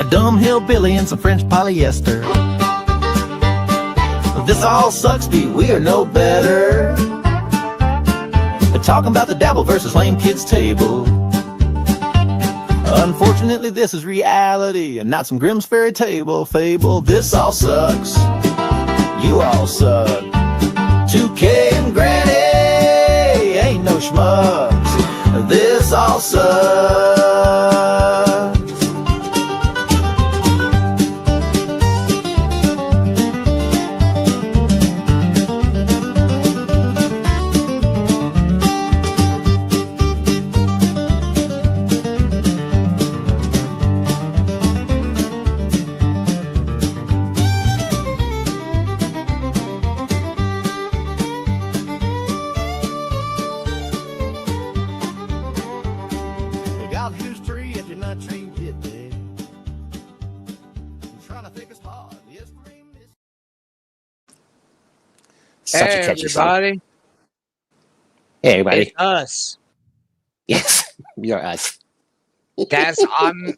a dumb hillbilly and some French polyester. This all sucks, B, we are no better. They're talking about the dabbleverse is lame kids table. Unfortunately, this is reality and not some Grimm's fairy table fable. This all sucks. You all suck. Tooke and Granny ain't no schmucks. This all sucks. Hey, everybody. Hey, everybody. It's us. Yes, you're us.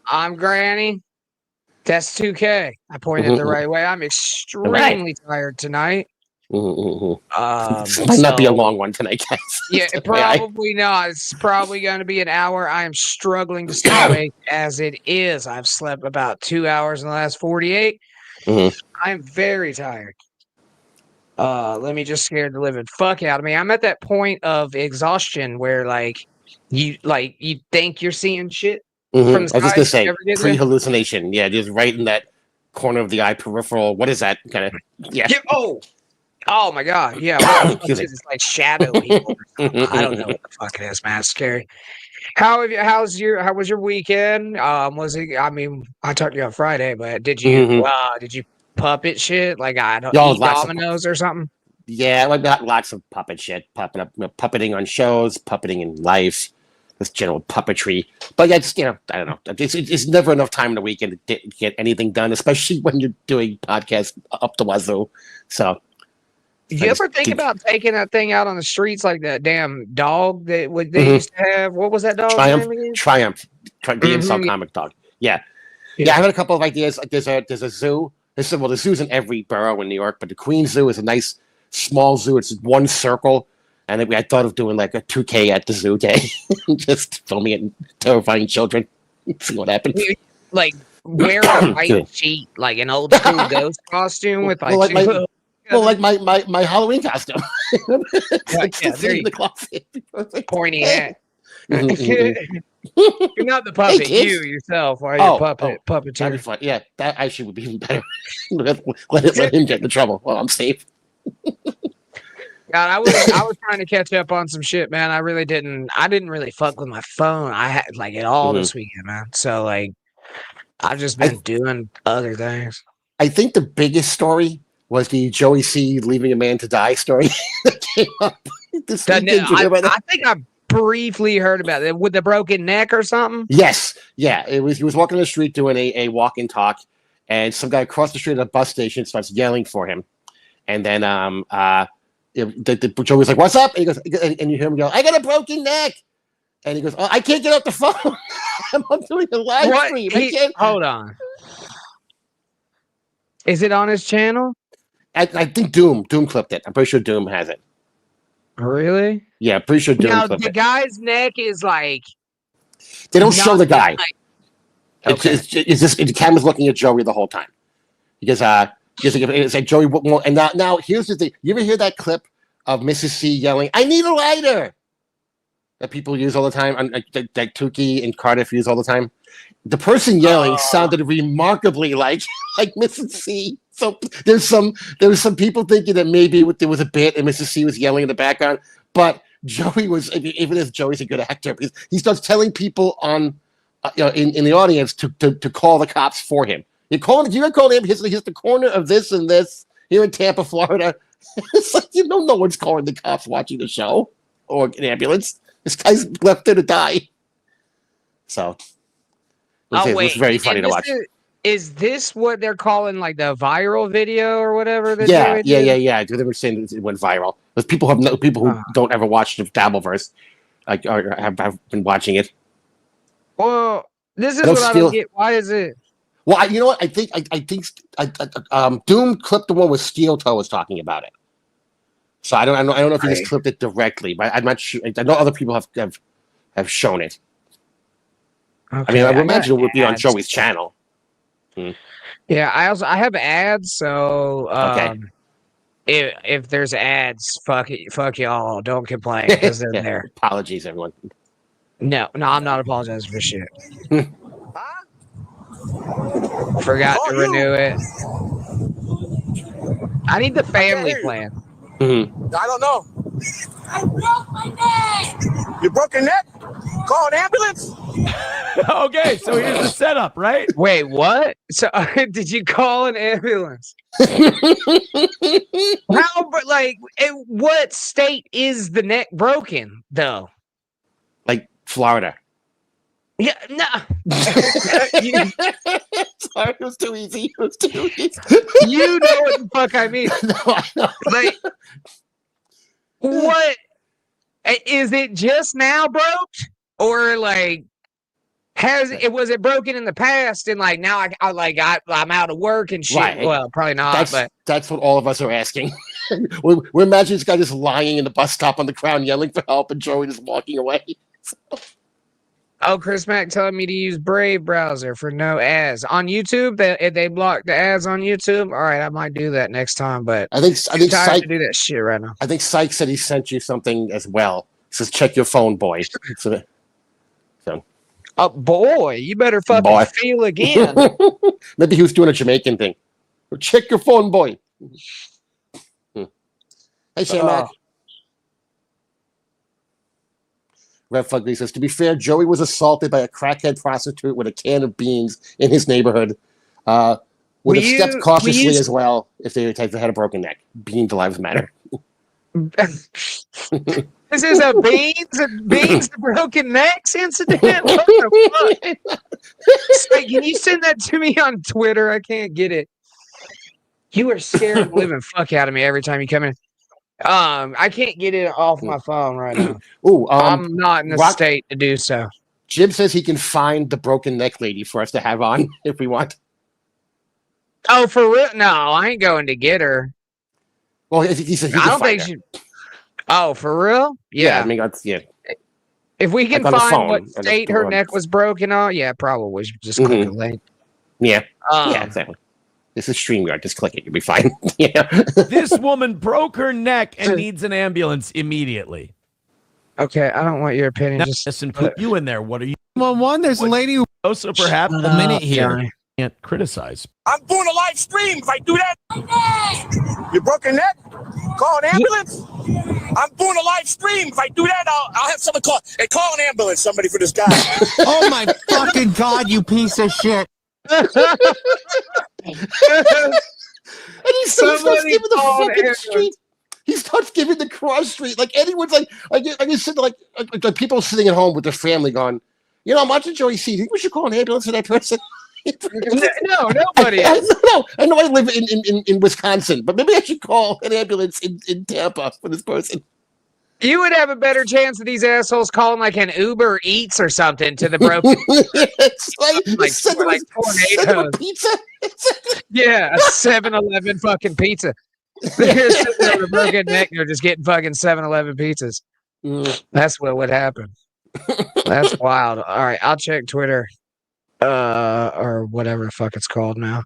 I'm Granny. That's 2K. I pointed the right way. I'm extremely tired tonight. This might not be a long one tonight, guys. Yeah, probably not. It's probably going to be an hour. I am struggling to stay awake as it is. I've slept about 2 hours in the last 48. I'm very tired. Let me just scare the living fuck out of me. I'm at that point of exhaustion where you think you're seeing shit from the I was just gonna say pre-hallucination. Yeah, just right in that corner of the eye peripheral. What is that kind of? Yeah. Oh my god. Yeah. It's like shadow. I don't know what the fuck it is, man. It's scary. How was your weekend? Was it? I mean, I talked to you on Friday, but did you puppet shit? Like I don't eat dominoes or something. Yeah, I got lots of puppet shit popping up. Puppeting on shows, puppeting in life, this general puppetry. But yeah, just, I don't know. It's never enough time in the weekend to get anything done, especially when you're doing podcasts up the wazoo. So, you ever think about taking that thing out on the streets, like that damn dog that they used to have? What was that dog? Triumph, the insult comic dog. Yeah. I had a couple of ideas. Like there's a zoo. The zoo's in every borough in New York, but the Queens Zoo is a nice small zoo. It's one circle, and I thought of doing like a 2K at the zoo day, just filming it and terrifying children. See what happens. Like wear a white sheet, like an old school ghost costume with like my Halloween costume. The closet. Pointy hat. You're not the puppet. Hey, you yourself are your puppeteer. That'd be fun. Yeah, that actually would be even better. let him get in trouble. Well, I'm safe. God, I was trying to catch up on some shit, man. I didn't really fuck with my phone. I had at all this weekend, man. So I've just been doing other things. I think the biggest story was the Joey C leaving a man to die story that came up this weekend. I think I briefly heard about it with the broken neck or something. Yes, yeah. He was walking on the street doing a walk and talk, and some guy across the street at a bus station starts yelling for him, and then the Joe was like, "What's up?" And he goes, and you hear him go, "I got a broken neck," and he goes, "Oh, I can't get off the phone. I'm doing a live stream. Hold on. Is it on his channel? I think Doom clipped it. I'm pretty sure Doom has it. Really? Yeah, pretty sure Doom clipped it. The guy's neck is like... They don't show the guy. It's just the camera's looking at Joey the whole time. Because it's like Joey... And now here's the thing. You ever hear that clip of Mrs. C yelling, "I need a lighter"? That people use all the time. That Tooke and Cardiff use all the time. The person yelling sounded remarkably like Mrs. C. So there's some people thinking that maybe there was a bit and Mrs. C was yelling in the background, but Joey was, even if Joey's a good actor, because he starts telling people on in the audience to call the cops for him. You're calling him. He's the corner of this and this here in Tampa, Florida. It's like no one's calling the cops watching the show or an ambulance. This guy's left there to die. So it was very funny to watch. Is this what they're calling like the viral video or whatever? Yeah. They were saying it went viral. There's people who don't ever watch the dabbleverse, or have been watching it. Well, this is what I don't get. Why is it? Well, you know what? I think Doom clipped the one with Steel Toe was talking about it. So I don't know if he just clipped it directly, but I'm not sure. I know other people have shown it. Okay, I mean, I would imagine it would be on Joey's channel. Yeah, I have ads, so Okay. if there's ads, fuck y'all, don't complain because they're there. Apologies, everyone. No, I'm not apologizing for shit. Forgot to renew it. I need the family plan. Mm-hmm. I don't know. I broke my neck. You broke your neck? Call an ambulance? Okay, so here's the setup, right? Wait, what? So did you call an ambulance? How? But like, in what state is the neck broken though? Like Florida. Yeah, no. Sorry, it was too easy. You know what the fuck I mean? No, I know. Like, what is it? Just now broke, or like was it broken in the past? And like now I'm out of work and shit. Right. Well, probably not. But that's what all of us are asking. we're imagining this guy just lying in the bus stop on the ground, yelling for help, and Joey just walking away. Oh, Chris Mack telling me to use Brave browser for no ads on YouTube. They block the ads on YouTube. All right, I might do that next time. But I think tired to do that shit right now. I think Syke said he sent you something as well. He says check your phone, boy. So Oh boy, you better fucking feel again. Maybe he was doing a Jamaican thing. Check your phone, boy. Hey, Sam Mac. Red Fugly says, to be fair, Joey was assaulted by a crackhead prostitute with a can of beans in his neighborhood. Would have stepped cautiously as well if they had a broken neck. Beans lives matter. This is a beans broken necks incident? What the fuck? Like, can you send that to me on Twitter? I can't get it. You are scaring the living fuck out of me every time you come in. I can't get it off my phone right now. I'm not in the state to do so. Jib says he can find the broken neck lady for us to have on if we want. Oh, for real? No, I ain't going to get her. Well, he said he I can don't find think her. she. Oh, for real? Yeah, I mean, that's If we can like on the find phone, what state her neck was broken on, yeah, probably. Just click the link. Yeah, yeah, exactly. This is StreamYard. Just click it. You'll be fine. Yeah. This woman broke her neck and needs an ambulance immediately. Okay, I don't want your opinion. Now, just listen, put you in there. What are you? One, there's a lady who so perhaps a minute here. Can't criticize. I'm doing a live stream. If I do that, you broke your neck? Call an ambulance? I'm doing a live stream. If I do that, I'll have someone call. Hey, call an ambulance, somebody, for this guy. Oh my fucking God, you piece of shit. And he starts giving the fucking street. He starts giving the cross street. Like anyone's like sitting like people sitting at home with their family going, you know, I'm watching Joey C. We should call an ambulance for that person. No, nobody. I know I live in Wisconsin, but maybe I should call an ambulance in Tampa for this person. You would have a better chance of these assholes calling like an Uber Eats or something to the broken. Send them a pizza. Yeah, a 7-Eleven fucking pizza. They're sitting on a broken neck. They're just getting fucking 7-Eleven pizzas. That's what would happen. That's wild. All right, I'll check Twitter, or whatever the fuck it's called now.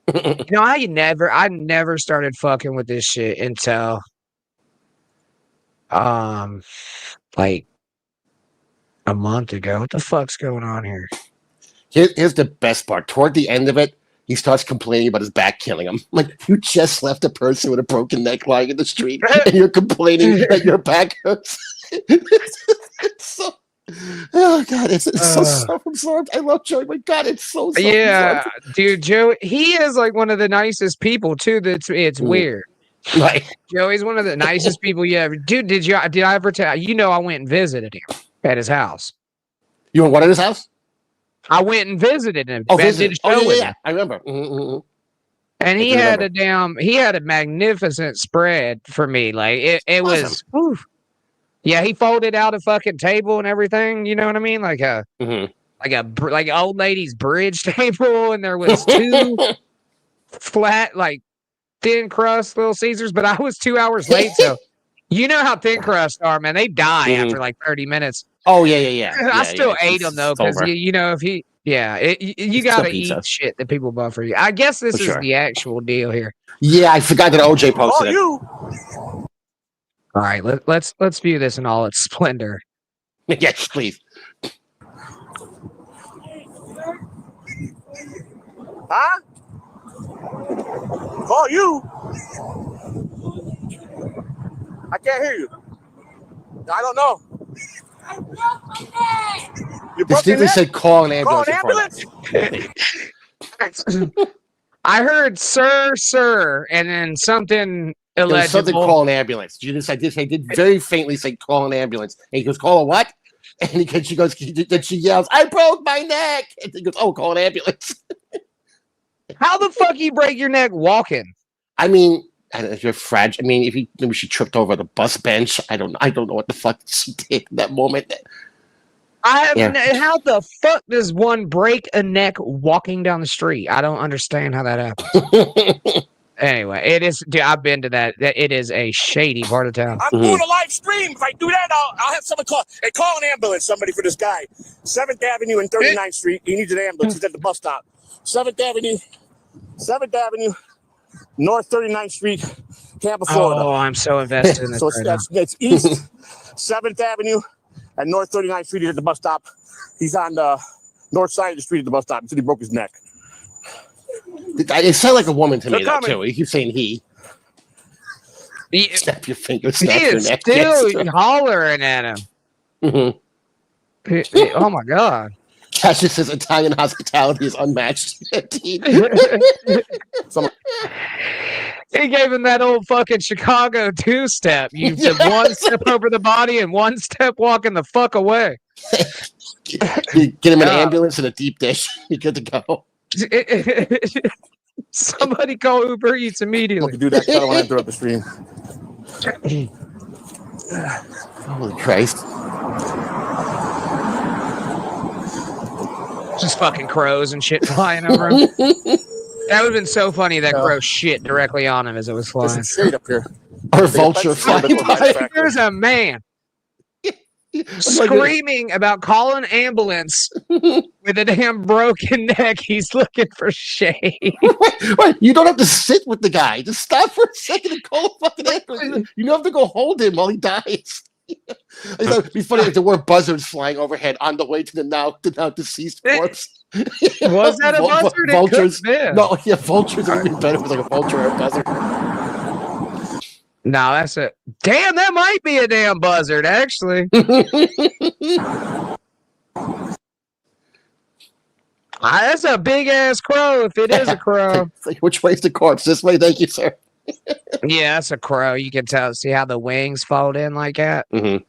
You know, I never started fucking with this shit until, like a month ago. What the fuck's going on here? Here's the best part. Toward the end of it, he starts complaining about his back killing him. Like, you just left a person with a broken neck lying in the street, and you're complaining that your back hurts. It's so, oh God, it's so self-absorbed. I love Joey. My God, it's so self-absorbed. Yeah, dude, Joe. He is like one of the nicest people too. It's weird. Right. Joey's one of the nicest people you ever. Dude, did I ever tell you? I went and visited him at his house. You went what at his house? I went and visited him. Oh, did a show with him. I remember. Mm-hmm. And he had a magnificent spread for me. Like it was. Whew. Yeah, he folded out a fucking table and everything. You know what I mean? Like like old lady's bridge table, and there was 2 flat, like thin crust Little Caesars, but I was 2 hours late, so you know how thin crusts are, man. They die after like 30 minutes. Oh yeah. I still ate them though, because you know if he, you got to eat shit that people buy for you. I guess this is the actual deal here. Yeah, I forgot that OJ posted it. All right, let's view this in all its splendor. Yes, please. Huh? Call you? I can't hear you. I don't know. You Distinctly said call an ambulance. Call an ambulance? I heard sir, and then something illegible. Something call an ambulance. I did very faintly say call an ambulance. And he goes, call a what? And she yells, I broke my neck. And he goes, oh, call an ambulance. How the fuck you break your neck walking? I mean, if you're fragile. I mean, maybe she tripped over the bus bench. I don't know what the fuck she did in that moment. How the fuck does one break a neck walking down the street? I don't understand how that happens. Anyway, it is. Dude, I've been to that. It is a shady part of town. I'm doing a live stream. If I do that, I'll have someone call. Hey, call an ambulance. Somebody for this guy. 7th Avenue and 39th Street. He needs an ambulance. He's at the bus stop. 7th Avenue, North 39th Street, Tampa, Florida. Oh, I'm so invested in this. So it's East 7th Avenue and North 39th Street. He's at the bus stop. He's on the north side of the street at the bus stop until he broke his neck. It sounded like a woman to me, though, too. He keeps saying he. Snap your fingers, snap your neck. Still hollering at him. Mm-hmm. Oh, my God. Cassius says Italian hospitality is unmatched. He gave him that old fucking Chicago 2-step. You took one step over the body and one step walking the fuck away. You get him an ambulance and a deep dish. You're good to go. Somebody call Uber Eats immediately. Do that. I don't want to interrupt the stream. Holy Christ. Just fucking crows and shit flying over him. That would have been so funny that crow shit directly on him as it was flying. There's some shade up here. Or vulture flying by. There's a man screaming about calling an ambulance with a damn broken neck. He's looking for shade. Wait, you don't have to sit with the guy. Just stop for a second and call a fucking ambulance. You don't have to go hold him while he dies. It'd be funny if there were buzzards flying overhead on the way to the now deceased corpse. Was that a buzzard? Vultures? No, yeah, vultures would be better if it was like a vulture or a buzzard. No, that's it. Damn, that might be a damn buzzard, actually. That's a big ass crow. If it is a crow, which way's the corpse? This way, thank you, sir. Yeah, that's a crow. You can tell. See how the wings fold in like that? Mm-hmm.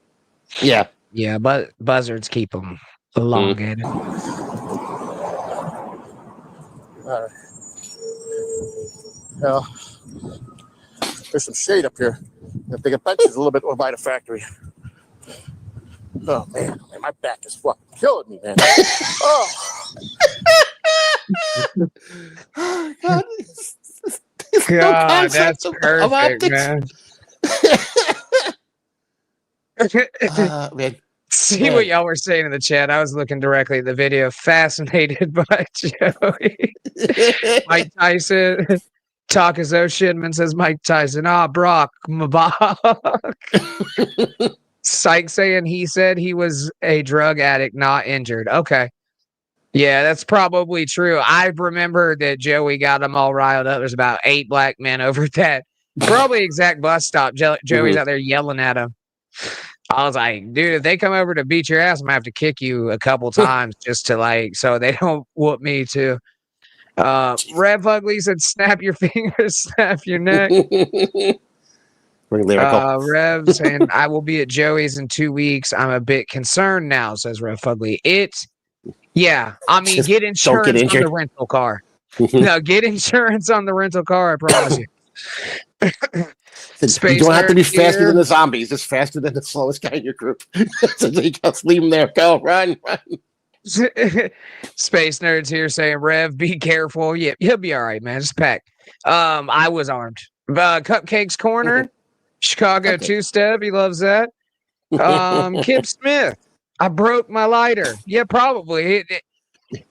Yeah. Yeah, but buzzards keep them elongated. Well, there's some shade up here. If they get benches a little bit over by the factory. Oh man, my back is fucking killing me, man. Oh. Oh God. God, that's perfect, man. Man. See what y'all were saying in the chat. I was looking directly at the video, fascinated by Joey. Mike Tyson. Talk as though Shinman says Mike Tyson. Brock Mabach. Psych saying he said he was a drug addict, not injured. Okay. Yeah, that's probably true. I remember that Joey got them all riled up. There's about 8 black men over that probably exact bus stop. Joey's out there yelling at him. I was like, dude, if they come over to beat your ass, I'm gonna have to kick you a couple times just to so they don't whoop me too. Rev Ugly said, snap your fingers, snap your neck. Rev saying, I will be at Joey's in 2 weeks. I'm a bit concerned now, says Rev Ugly. Yeah, I mean, get insurance on the rental car. No, get insurance on the rental car, I promise you. You don't have to be faster than the zombies, just faster than the slowest guy in your group. So you just leave them there. Go, run. Space nerds here saying, Rev, be careful. Yeah, he'll be all right, man. Just pack. I was armed. Cupcakes Corner, Chicago two-step. He loves that. Kip Smith, I broke my lighter. Yeah, probably.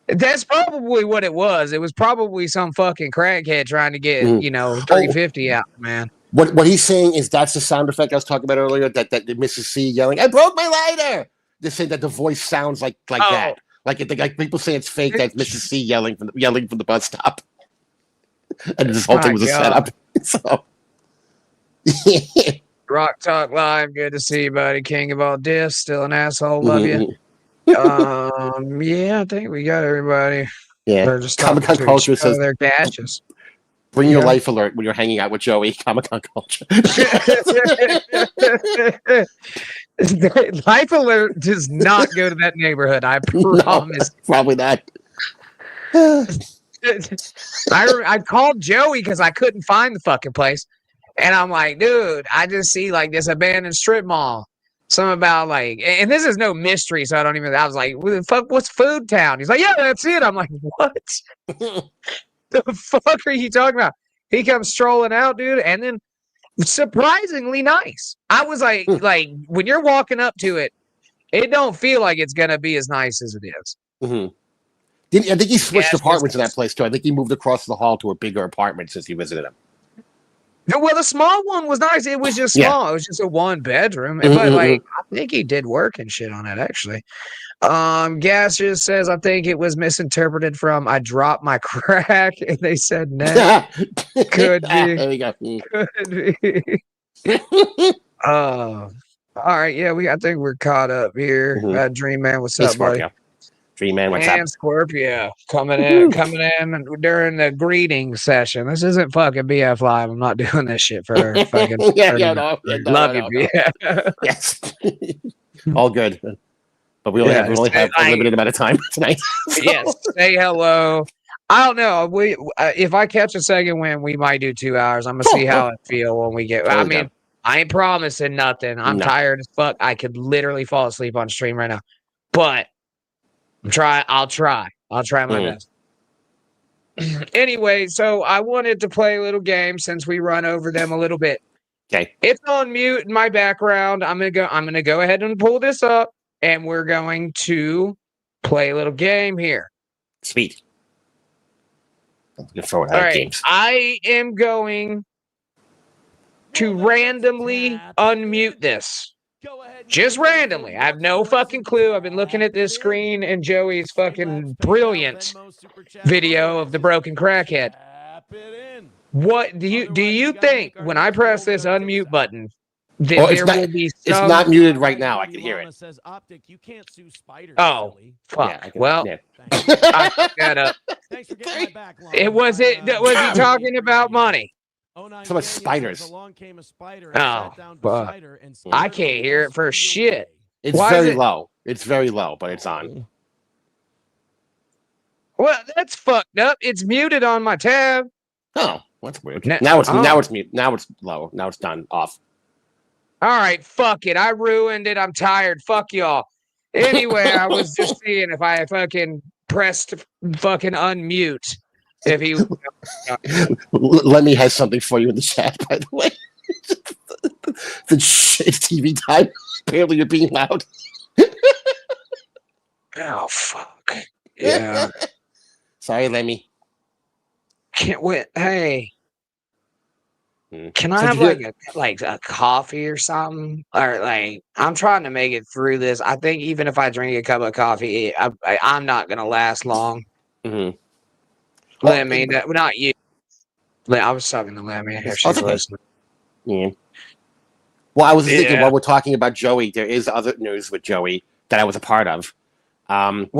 That's probably what it was. It was probably some fucking crackhead trying to get, 350 out, man. What he's saying is that's the sound effect I was talking about earlier, that Mrs. C yelling, I broke my lighter. They're saying that the voice sounds like that. Like people say it's fake, that's Mrs. C yelling from the bus stop. And this whole thing was a setup. So Rock Talk Live, good to see you, buddy. King of all diffs, still an asshole, love you. Yeah, I think we got everybody. Yeah, they're just Comic-Con Culture says their dashes. Bring your life alert when you're hanging out with Joey. Comic-Con Culture. Life alert does not go to that neighborhood. I promise. No, probably not. I called Joey because I couldn't find the fucking place, and I'm like, dude, I just see like this abandoned strip mall. Something about like, and this is no mystery, so I don't even. I was like, what the fuck? What's Food Town? He's like, yeah, that's it. I'm like, what? The fuck are you talking about? He comes strolling out, dude, and then surprisingly nice. I was like when you're walking up to it, it don't feel like it's gonna be as nice as it is. I think he switched apartments in that place too. I think he moved across the hall to a bigger apartment since he visited him. Well, the small one was nice. It was just small. It was just a 1-bedroom. But like, I think he did work and shit on it, actually. Gas just says, I think it was misinterpreted from I dropped my crack and they said no. Could be. There we go. Could be. All right, yeah, I think we're caught up here. Dream Man, what's up, buddy? Dream Man, what's up? Scorpio coming in during the greeting session. This isn't fucking BF Live. I'm not doing this shit for fucking. Love you. Yes, all good. But we only have a limited amount of time tonight. So. Yes, say hello. I don't know. If I catch a second win, we might do 2 hours. I'm gonna see how I feel when we get. I mean, I ain't promising nothing. I'm tired as fuck. I could literally fall asleep on stream right now, but. I'll try my best. Anyway, so I wanted to play a little game since we run over them a little bit. Okay. It's on mute in my background. I'm gonna go ahead and pull this up, and we're going to play a little game here. Sweet. All right. Games. I am going to randomly unmute this. Just randomly. I have no fucking clue. I've been looking at this screen and Joey's fucking brilliant video of the broken crackhead. What do you think when I press this unmute button that there will be some... It's not muted right now. I can hear it. Oh, fuck. Yeah, I fucked that up. Was he talking about money? So much spiders. Oh, fuck. I can't hear it for shit. It's very low. It's very low, but it's on. Well, that's fucked up. It's muted on my tab. Oh, that's weird. Now it's mute. Now it's low. Now it's done. Off. All right, fuck it. I ruined it. I'm tired. Fuck y'all. Anyway, I was just seeing if I fucking pressed fucking unmute. If he Lemmy has something for you in the chat, by the way. It's TV time. Apparently you're being loud. Oh fuck. Yeah. Sorry, Lemmy. Can't wait. Hey. Can I have like a coffee or something? Or like I'm trying to make it through this. I think even if I drink a cup of coffee, I'm not gonna last long. Lemmy, not you. I was talking to Lemmy. If she's listening. Yeah. Well, I was thinking while we're talking about Joey, there is other news with Joey that I was a part of. I've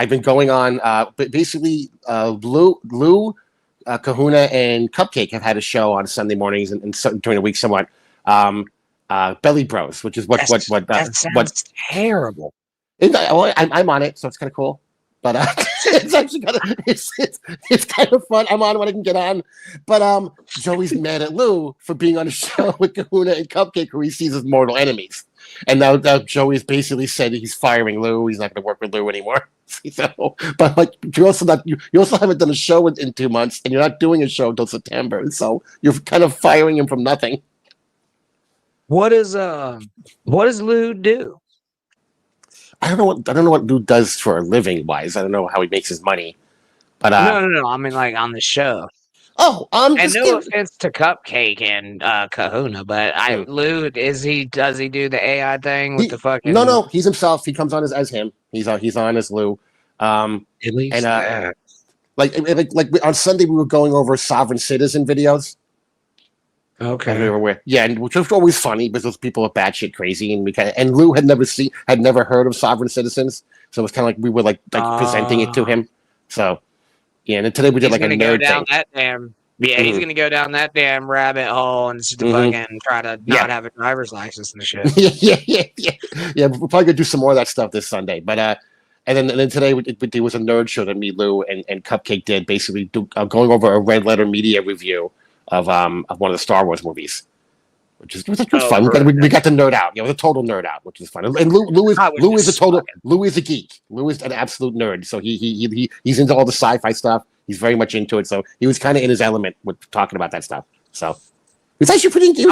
been going on. Basically, Lou, Kahuna, and Cupcake have had a show on Sunday mornings and during the week somewhat. Belly Bros, which is what sounds terrible. I'm on it, so it's kind of cool. But it's actually it's kind of fun. I'm on when I can get on. But Joey's mad at Lou for being on a show with Kahuna and Cupcake, who he sees as mortal enemies. And now Joey's basically said he's firing Lou. He's not going to work with Lou anymore. So, but like you also haven't done a show in 2 months, and you're not doing a show until September. So you're kind of firing him from nothing. What does Lou do? I don't know what Lou does for a living wise. I don't know how he makes his money. But No. I mean, like on the show. Oh, and no offense to Cupcake and Kahuna, but Lou does he do the AI thing with the fucking? No, he's himself. He comes on as him. He's on as Lou. At least and like on Sunday we were going over sovereign citizen videos. Okay. And which was always funny because those people are batshit crazy, and Lou had never heard of sovereign citizens, so it was kind of like we were like presenting it to him. So yeah, and then today we did like a nerd thing. He's gonna go down that damn rabbit hole and just fucking try to not have a driver's license and shit. Yeah. We're probably gonna do some more of that stuff this Sunday, but and then today there was a nerd show that me, Lou, and Cupcake did, basically going over a red letter media review of one of the Star Wars movies, which was fun. We got to nerd out. It was a total nerd out, which is fun. And Lou is a geek. Lou is an absolute nerd. So he's into all the sci-fi stuff. He's very much into it. So he was kind of in his element with talking about that stuff. So it's actually pretty engaging.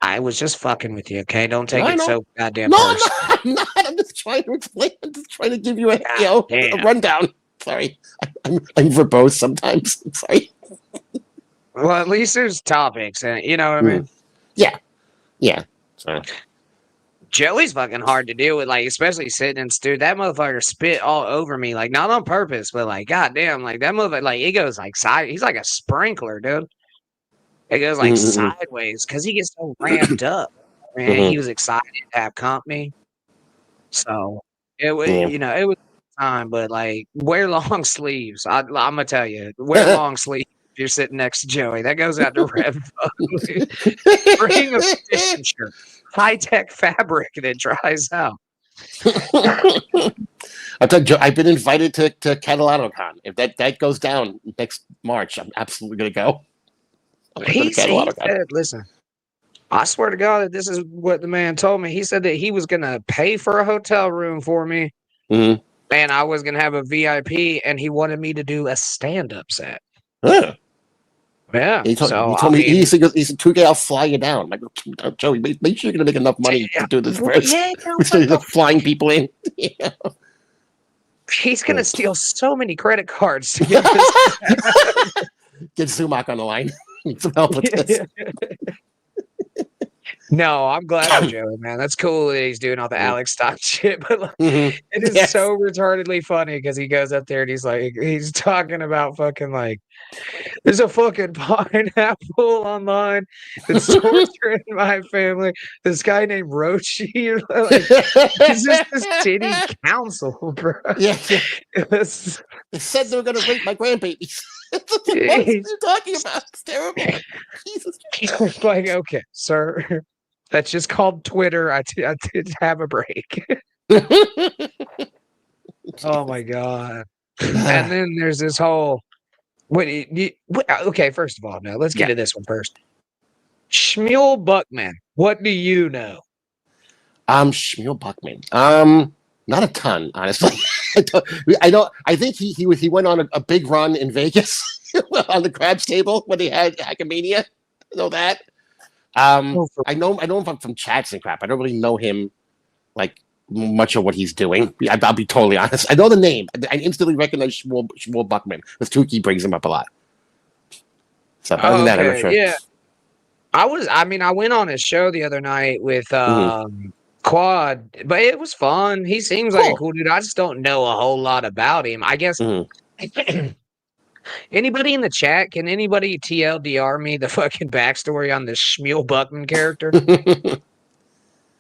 I was just fucking with you. Okay, don't take it so goddamn. No, I'm not. I'm just trying to explain. I'm just trying to give you a rundown. Sorry, I'm verbose sometimes. Sorry. Well, at least there's topics, and you know what I mean. Yeah. Sorry. Joey's fucking hard to deal with, like, especially sitting in dude. That motherfucker spit all over me, like, not on purpose, but like, goddamn, like that motherfucker, like, it goes like side. He's like a sprinkler, dude. It goes like sideways because he gets so ramped up. Man, he was excited to have company, so it was, it was time. But like, wear long sleeves. I'm gonna tell you, wear long sleeves. If you're sitting next to Joey, that goes out to Rev. Bring a fishing shirt. High-tech fabric that dries out. I thought I've been invited to CatalanoCon. If that goes down next March, I'm absolutely gonna go. He said, listen, I swear to God that this is what the man told me. He said that he was gonna pay for a hotel room for me, and I was gonna have a VIP, and he wanted me to do a stand-up set. Yeah. He told me he said, Tooke, I'll fly you down. I'm like, Joey, make sure you're gonna make enough money to do this first. Instead of flying people in. Yeah. He's gonna steal so many credit cards to get this. Get Zumak on the line. Need some help with this. No, I'm glad for Joey, man. That's cool that he's doing all the Alex stock shit, but like, it is so retardedly funny because he goes up there and he's talking about fucking like, there's a fucking pineapple online that's torturing my family. This guy named Rochi, like, this is the city council, bro. Yeah. They said they were gonna rape my grandbabies. What are you talking about? It's terrible. Jesus. He's like, okay, sir. That's just called Twitter. I did have a break. Oh my God. And then there's this whole okay, first of all, now let's get to this one first. Shmuel Buckman, what do you know? Shmuel Buckman. Not a ton, honestly. I think he went on a big run in Vegas on the craps table when they had Academia. I know that. I know him from chats and crap. I don't really know him like much of what he's doing. I'll be totally honest. I know the name. I instantly recognize Shmuel Buckman because Tooke brings him up a lot. So other than that, I'm not sure. Yeah. I went on his show the other night with Quad, but it was fun. He seems like a cool dude. I just don't know a whole lot about him. I guess anybody in the chat, can anybody TLDR me the fucking backstory on this Shmuel Buckman character?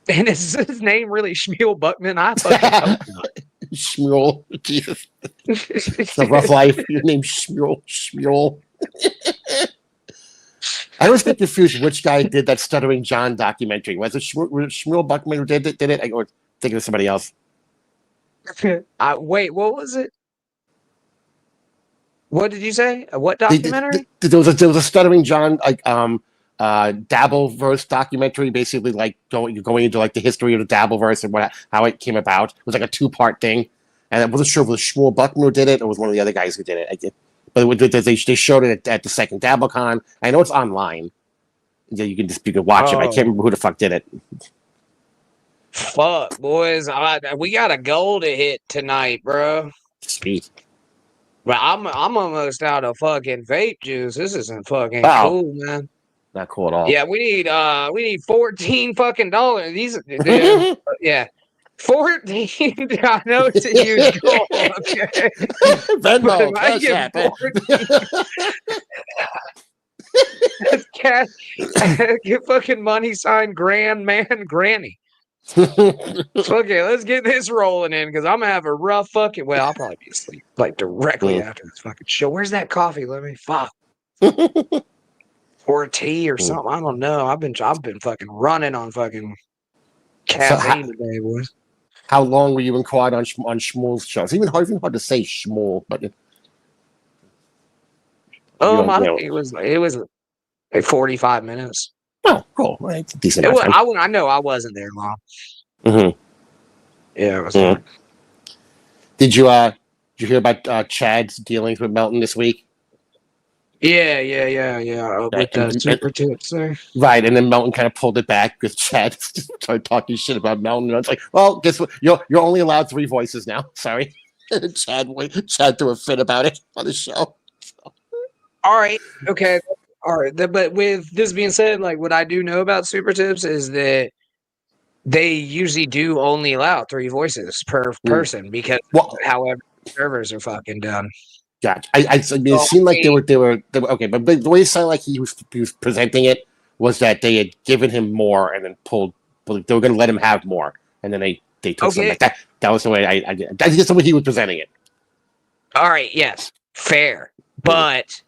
And is his name really Shmuel Buckman? I fucking hope not. Shmuel. Jesus. It's a rough life. Your name's Shmuel. I always get confused which guy did that Stuttering John documentary. Was it Shmuel Buckman who did it? I was thinking of somebody else. Wait, what was it? What did you say? What documentary? There was a Stuttering John dabbleverse documentary, basically like going into like the history of the dabbleverse and how it came about. It was like a 2-part thing, and I wasn't sure if it was Shmuel Buckner who did it or was one of the other guys who did it. But they showed it at the second DabbleCon. I know it's online. You can watch it. I can't remember who the fuck did it. Fuck, boys! We got a goal to hit tonight, bro. Sweet. But I'm almost out of fucking vape juice. This isn't fucking cool, man. Not cool at all. Yeah, we need $14 fucking dollars. These, yeah, 14. I know it's a huge goal. Okay, Venmo, Cash App. Cash, get fucking money sign grand man granny. Okay, let's get this rolling in because I'm gonna have a rough fucking. Well, I'll probably be asleep like directly after this fucking show. Where's that coffee? Let me fuck. Or tea or something. I don't know. I've been fucking running on fucking caffeine today, boys. How long were you in quad on Shmuel's show? It's even hard to say Shmuel, but it was like 45 minutes. Oh, cool. Well, it's a decent. I know I wasn't there long. Mm-hmm. Yeah, it was. Mm-hmm. Did you hear about Chad's dealings with Melton this week? Yeah. With the super tips there. Right, and then Melton kind of pulled it back because Chad started talking shit about Melton. And I was like, well, guess what? You're only allowed 3 voices now. Sorry. Chad threw a fit about it on the show. So. All right. Okay. All right. But with this being said, like what I do know about super tips is that they usually do only allow 3 voices per person because however servers are fucking done. Gotcha. I mean, it seemed like they were okay, but the way it sounded like he was presenting it was that they had given him more and then they were going to let him have more, and then they took some like that. That was the way I guess the way he was presenting it. All right. Yes. Fair. But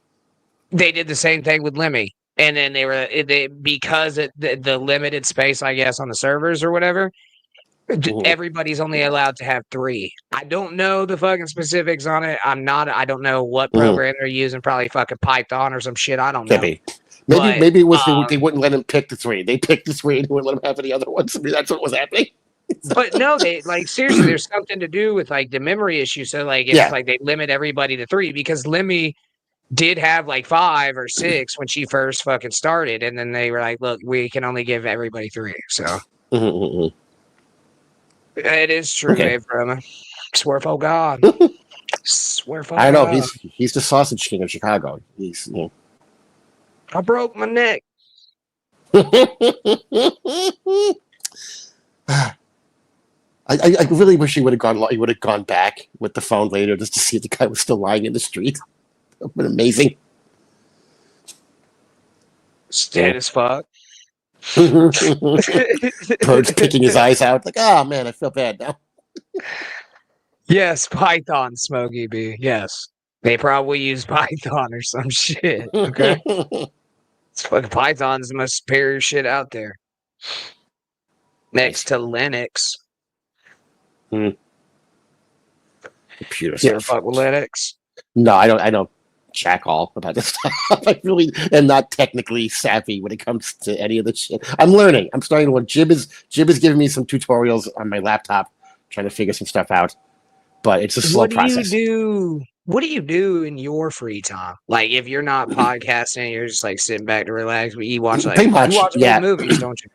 they did the same thing with Lemmy, and then because the limited space, I guess, on the servers or whatever. Everybody's only allowed to have 3. I don't know the fucking specifics on it. I don't know what program they're using. Probably fucking Python or some shit. I don't know. Maybe it was they wouldn't let him pick the 3. They picked the 3 and they wouldn't let him have any other ones. I mean, that's what was happening. But no, they seriously. There's something to do with like the memory issue. So like it's like they limit everybody to 3 because Lemmy did have like 5 or 6 when she first fucking started, and then they were like, "Look, we can only give everybody 3." So. It is true, Dave Roman. Swear for God. Swear for God. I know he's the sausage king of Chicago. I broke my neck. I really wish he would have gone back with the phone later just to see if the guy was still lying in the street. That would have been amazing. It's dead as fuck. Birds picking his eyes out. Like, oh man, I feel bad now. Yes, Python, Smokey B. Yes. They probably use Python or some shit. Okay. It's fucking Python's the most superior shit out there. Next to Linux. Computer stuff. You ever fuck with Linux? No, I don't jack all about this stuff. I really am not technically savvy when it comes to any of this shit. I'm learning. I'm starting to learn. Jib is giving me some tutorials on my laptop, trying to figure some stuff out. But it's a slow process. What do you do in your free time? Like if you're not podcasting, you're just like sitting back to relax. You watch movies, don't you?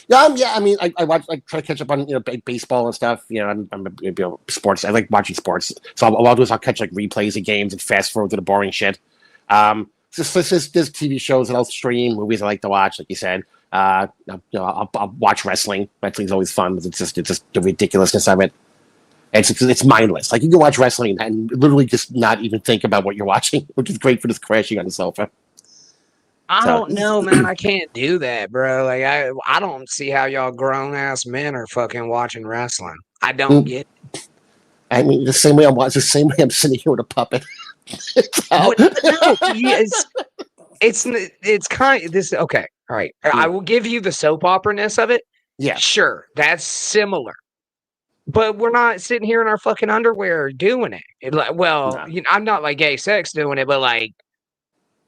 Yeah. I mean, I try to catch up on baseball and stuff. I'm sports. I like watching sports. So I'll catch like replays of games and fast forward to the boring shit. There's TV shows that I'll stream, movies I like to watch, like you said. I'll watch wrestling. Wrestling's always fun. It's just the ridiculousness of it. It's mindless. Like you can watch wrestling and literally just not even think about what you're watching, which is great for just crashing on the sofa. I don't know, man. I can't do that, bro. Like I don't see how y'all grown ass men are fucking watching wrestling. I don't get it. I mean, the same way I'm sitting here with a puppet. It's kind of this. Okay, all right. I will give you the soap opera-ness of it. Yeah, sure, that's similar. But we're not sitting here in our fucking underwear doing it. No. I'm not like gay sex doing it, but like,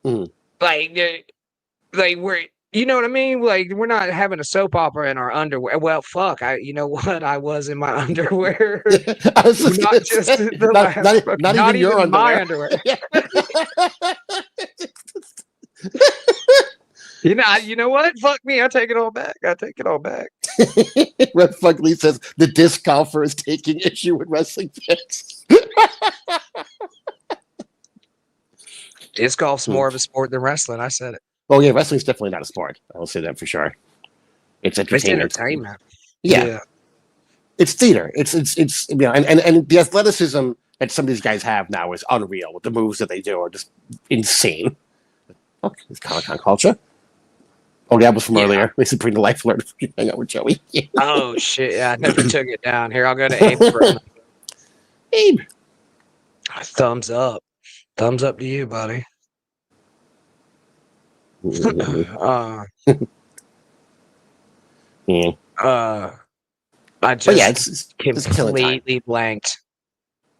Mhm. like we're, you know what I mean? Like we're not having a soap opera in our underwear. Well, fuck, you know what? I was in my underwear. I was just Not gonna just say, the last, not even your my underwear. You know what? Fuck me. I take it all back. Red Flag Lee says the disc golfer is taking issue with wrestling fans. Disc golf's more of a sport than wrestling. I said it. Oh yeah, wrestling's definitely not a sport. I will say that for sure. It's entertainment. It's entertainment. Yeah. It's theater. It's and the athleticism that some of these guys have now is unreal. With the moves that they do are just insane. Okay, it's Comic-Con culture. Oh, that was from earlier. We should bring the life alert. Hang out with Joey. Oh shit! Yeah, I never took it down. Here, I'll go to Abe for a minute. Abe. Thumbs up. Thumbs up to you, buddy. Yeah. I just it's completely blanked.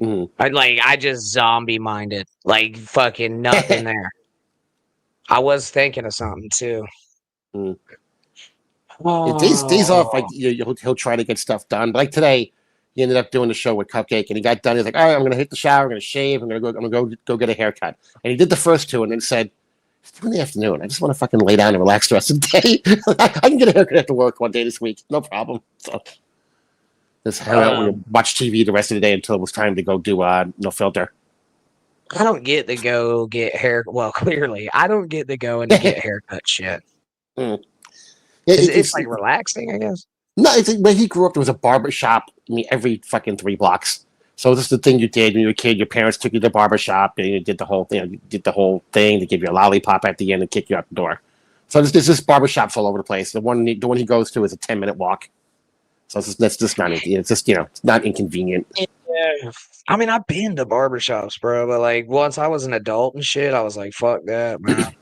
I just zombie minded, like fucking nothing there. I was thinking of something too. Days off, like he'll try to get stuff done. But like today, he ended up doing the show with Cupcake, and he got done. He's like, "All right, I'm gonna hit the shower, I'm gonna shave, I'm gonna go get a haircut." And he did the first two, and then said, "It's 2 in the afternoon. I just want to fucking lay down and relax the rest of the day. I can get a haircut after work one day this week, no problem." So just hang out and watch TV the rest of the day until it was time to go do no filter. I don't get to go get hair. Well, clearly, I don't get to go and get haircut shit. It's like relaxing, I guess. No, it's like when he grew up, there was a barber shop. I mean, every fucking 3 blocks. So this is the thing you did when you were a kid. Your parents took you to the barber shop, and you did the whole thing. You did the whole thing. They give you a lollipop at the end and kick you out the door. So there's just barber shops all over the place. The one he goes to is a 10-minute walk. So that's just not. It's just it's not inconvenient. Yeah. I mean, I've been to barbershops, bro, but like once I was an adult and shit, I was like, fuck that, man.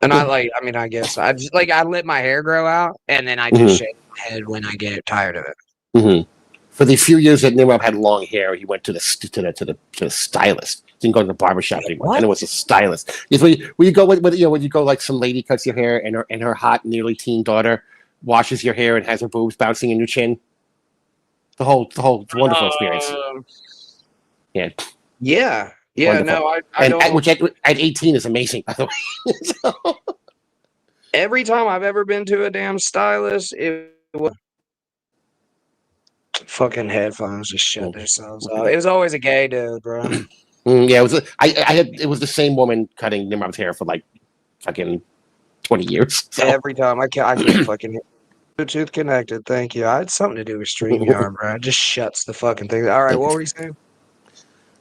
And I guess I just I let my hair grow out, and then I just shave my head when I get tired of it. For the few years that Nimrod had long hair, he went to the stylist. He didn't go to the barbershop anymore. And it was a stylist. It's when you go when you go like some lady cuts your hair, and her hot nearly teen daughter washes your hair and has her boobs bouncing in your chin. The whole wonderful experience. Yeah. Wonderful. No, I don't. Which at 18 is amazing, by the way. So. Every time I've ever been to a damn stylist, it was fucking headphones just shut themselves off. It was always a gay dude, bro. Yeah, it was the same woman cutting Nimrod's hair for like fucking 20 years. So. Every time I can't fucking Bluetooth connected. Thank you. I had something to do with StreamYard, bro. It just shuts the fucking thing. All right, what were you saying?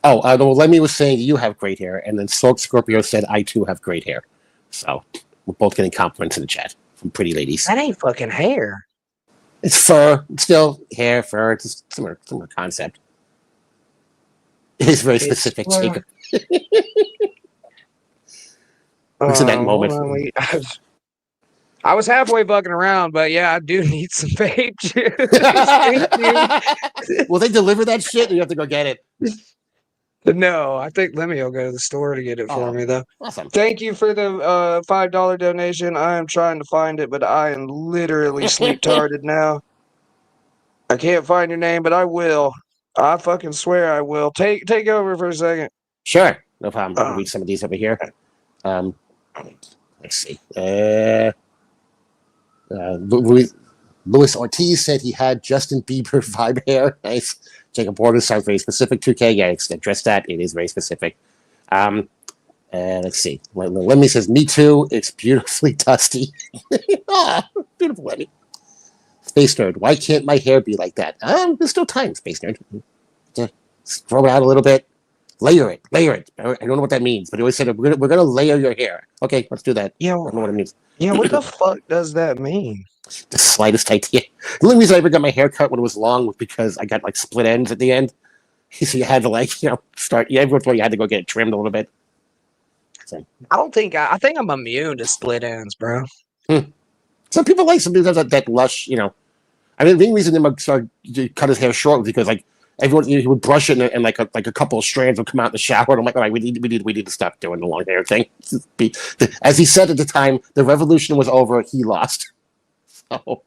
Oh, Lemmy was saying you have great hair, and then Silk Scorpio said I too have great hair. So we're both getting compliments in the chat from pretty ladies. That ain't fucking hair. It's fur. It's still hair, fur. It's a similar concept. It is very specific, Jacob. What's in that moment? I was halfway bugging around, but yeah, I do need some vape juice. Will they deliver that shit, or you have to go get it? No, I think Lemmy will go to the store to get it for me, though. Awesome. Thank you for the $5 donation. I am trying to find it, but I am literally sleep-tarded now. I can't find your name, but I will. I fucking swear I will. Take over for a second. Sure. No problem. I'll read some of these over here. Let's see. Luis Ortiz said he had Justin Bieber vibe hair. Nice. Jacob Borders sounds very specific. 2K, yeah, address that. It is very specific. Let's see. Lemmy says, me too. It's beautifully dusty. Beautiful, Lemmy. Space Nerd, why can't my hair be like that? There's still time, Space Nerd. Just throw it out a little bit. Layer it. I don't know what that means, but he always said, we're gonna layer your hair. Okay, let's do that. Yeah, I don't know what it means. Yeah, what the fuck does that mean? The slightest idea. The only reason I ever got my hair cut when it was long was because I got like split ends at the end. So you had to start. Yeah, every you had to go get it trimmed a little bit. So. I think I'm immune to split ends, bro. Some people like some people have that lush, I mean, the main reason him started to cut his hair short was because like everyone he would brush it and like a couple of strands would come out in the shower. And I'm like, all right, we need to stop doing the long hair thing. As he said at the time, the revolution was over. He lost. So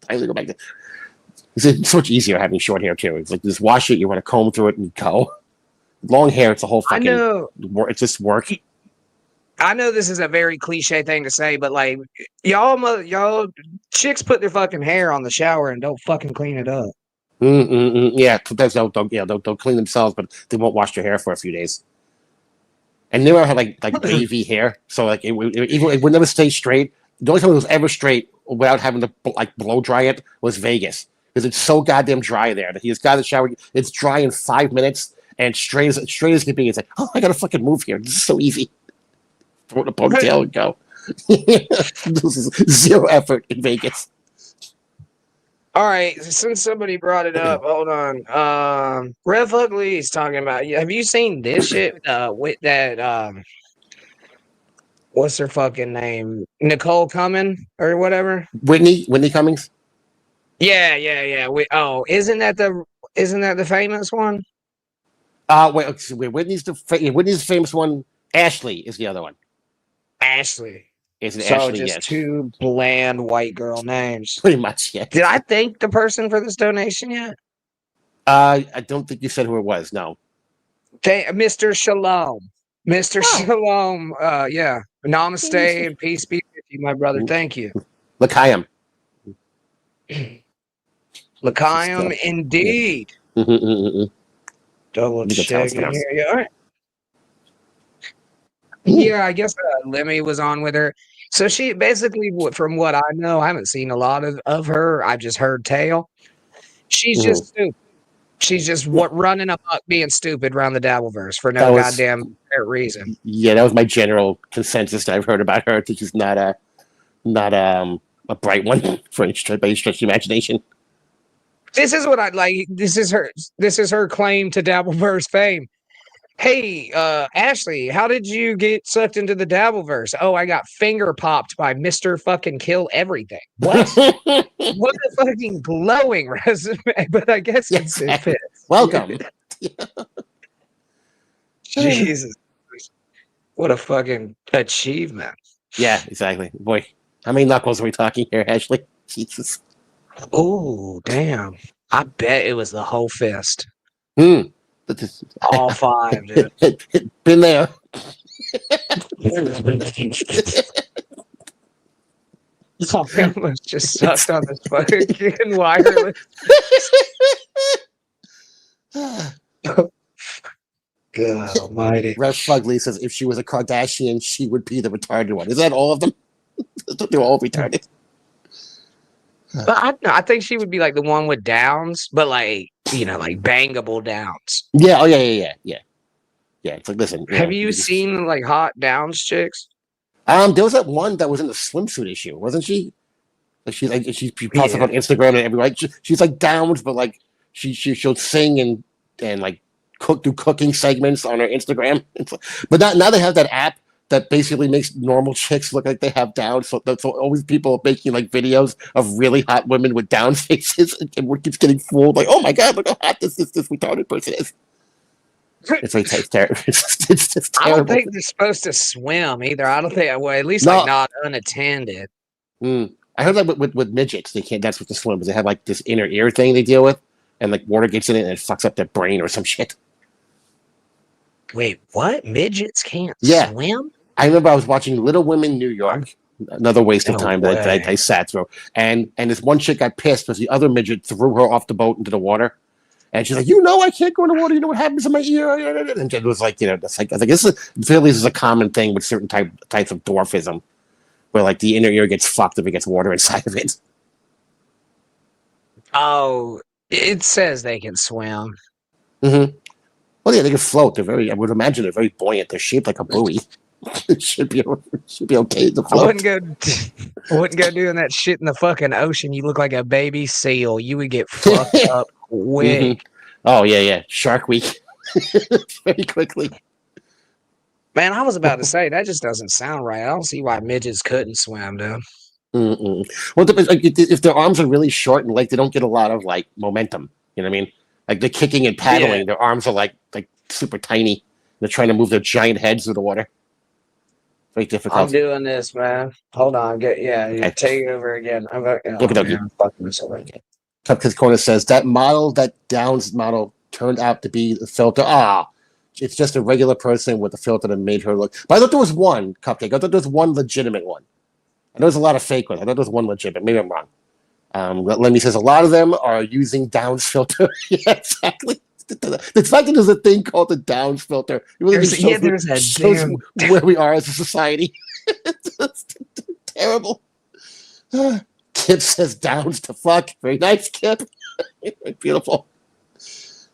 I go back to. It's so much easier having short hair too. It's like just wash it. You want to comb through it and go. Long hair, it's a whole fucking. I know. It's just work. I know this is a very cliche thing to say, but like y'all chicks put their fucking hair on the shower and don't fucking clean it up. Yeah, don't clean themselves, but they won't wash their hair for a few days. And they have like wavy hair, so like it would never stay straight. The only time it was ever straight without having to like blow dry it was Vegas, because it's so goddamn dry there that he just got in the shower. It's dry in 5 minutes and straight as can be. It's like, oh, I gotta fucking move here. This is so easy. Throw in a ponytail and go. This is zero effort in Vegas. All right, since somebody brought it up, hold on. Rev Ugly is talking about. Have you seen this shit with that? What's her fucking name? Nicole Cumming or whatever. Whitney Cummings. Yeah. Isn't that the famous one? Wait. Whitney's the famous one. Ashley is the other one. Ashley. Is it So Ashley? just Yes. two bland white girl names. Pretty much, yeah. Did I thank the person for this donation yet? I don't think you said who it was. No. Mr. Shalom. Mr. Shalom. Yeah. Namaste and peace be with you, my brother. Thank you. L'chaim. L'chaim indeed. Double check here. Yeah, all right. Yeah, I guess Lemmy was on with her. So she basically, from what I know, I haven't seen a lot of her. I've just heard tale. She's just stupid. She's just running amok being stupid around the dabbleverse for no goddamn reason. Yeah, that was my general consensus that I've heard about her. That she's not a bright one by any stretch of the imagination. This is what I'd like. This is her claim to dabbleverse fame. Hey, Ashley, how did you get sucked into the dabbleverse? Oh, I got finger popped by Mr. Fucking Kill Everything. What? What a fucking glowing resume, but I guess it fits. Welcome. Jesus. What a fucking achievement. Yeah, exactly. Boy, how many knuckles are we talking here, Ashley? Jesus. Oh, damn. I bet it was the whole fist. All 5, dude. Been there. I almost just sucked on this fucking wireless. God almighty. Rev Fugly says if she was a Kardashian, she would be the retarded one. Is that all of them? They're all retarded. But I think she would be like the one with downs, but like, like bangable downs. Yeah. Oh, yeah. Yeah, it's like, listen. Have you seen like hot downs chicks? There was that one that was in the swimsuit issue, wasn't she? Like she pops up on Instagram and everyone. She's like downs, but like she'll sing and like do cooking segments on her Instagram. But now they have that app that basically makes normal chicks look like they have down. So always people are making like videos of really hot women with down faces, and we keeps getting fooled. Like, oh my god, look how hot this retarded person is. It's like terrible. It's terrible. I don't think they're supposed to swim either. I don't think. Well, at least like not unattended. I heard that with midgets, they can't. That's what the swim is. They have like this inner ear thing they deal with, and like water gets in it and it fucks up their brain or some shit. Wait, what? Midgets can't swim? I remember I was watching Little Women New York, another waste of time that I sat through. And this one chick got pissed because the other midget threw her off the boat into the water. And she's like, I can't go in the water. You know what happens in my ear? And it was like, that's like, I think this is a common thing with certain types of dwarfism, where like the inner ear gets fucked if it gets water inside of it. Oh, it says they can swim. Mm-hmm. Well, yeah, they can float. I would imagine they're very buoyant. They're shaped like a buoy. It should be okay to float. I wouldn't go doing that shit in the fucking ocean. You look like a baby seal. You would get fucked up quick. Mm-hmm. Oh yeah. Shark Week. Very quickly. Man, I was about to say that just doesn't sound right. I don't see why midgets couldn't swim, dude. Mm-mm. Well, like, if their arms are really short and like they don't get a lot of like momentum, you know what I mean? Like they're kicking and paddling, their arms are like super tiny. They're trying to move their giant heads through the water. Very difficult. I'm doing this, man. Hold on. Okay. Take it over again. I'm fucking this over again. Cupcake Corner says that Downs model turned out to be the filter. It's just a regular person with a filter that made her look. But I thought there was one, Cupcake. I thought there was one legitimate one. I know there's a lot of fake ones. I thought there was one legitimate. Maybe I'm wrong. Lemmy says a lot of them are using Downs filter. Yeah, exactly. The fact that there's a thing called the Downs filter, it really shows where we are as a society. It's terrible. Kip says Downs to fuck. Very nice, Kip. Beautiful.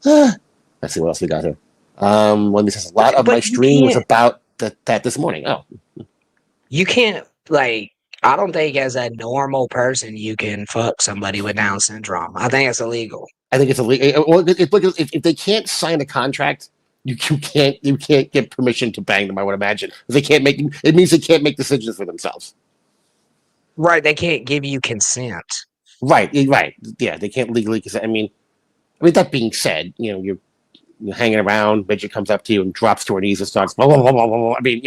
Let's see what else we got here. Lemmy says a lot of my stream was about that this morning. Oh, you can't like. I don't think as a normal person you can fuck somebody with Down syndrome. I think it's illegal. I think it's illegal. Well, if they can't sign a contract, you can't get permission to bang them. I would imagine they can't make. It means they can't make decisions for themselves. Right, they can't give you consent. Right. Yeah, they can't legally consent. I mean, that being said, you're hanging around. Midget comes up to you and drops to her knees and starts. Blah, blah, blah, blah, blah. I mean,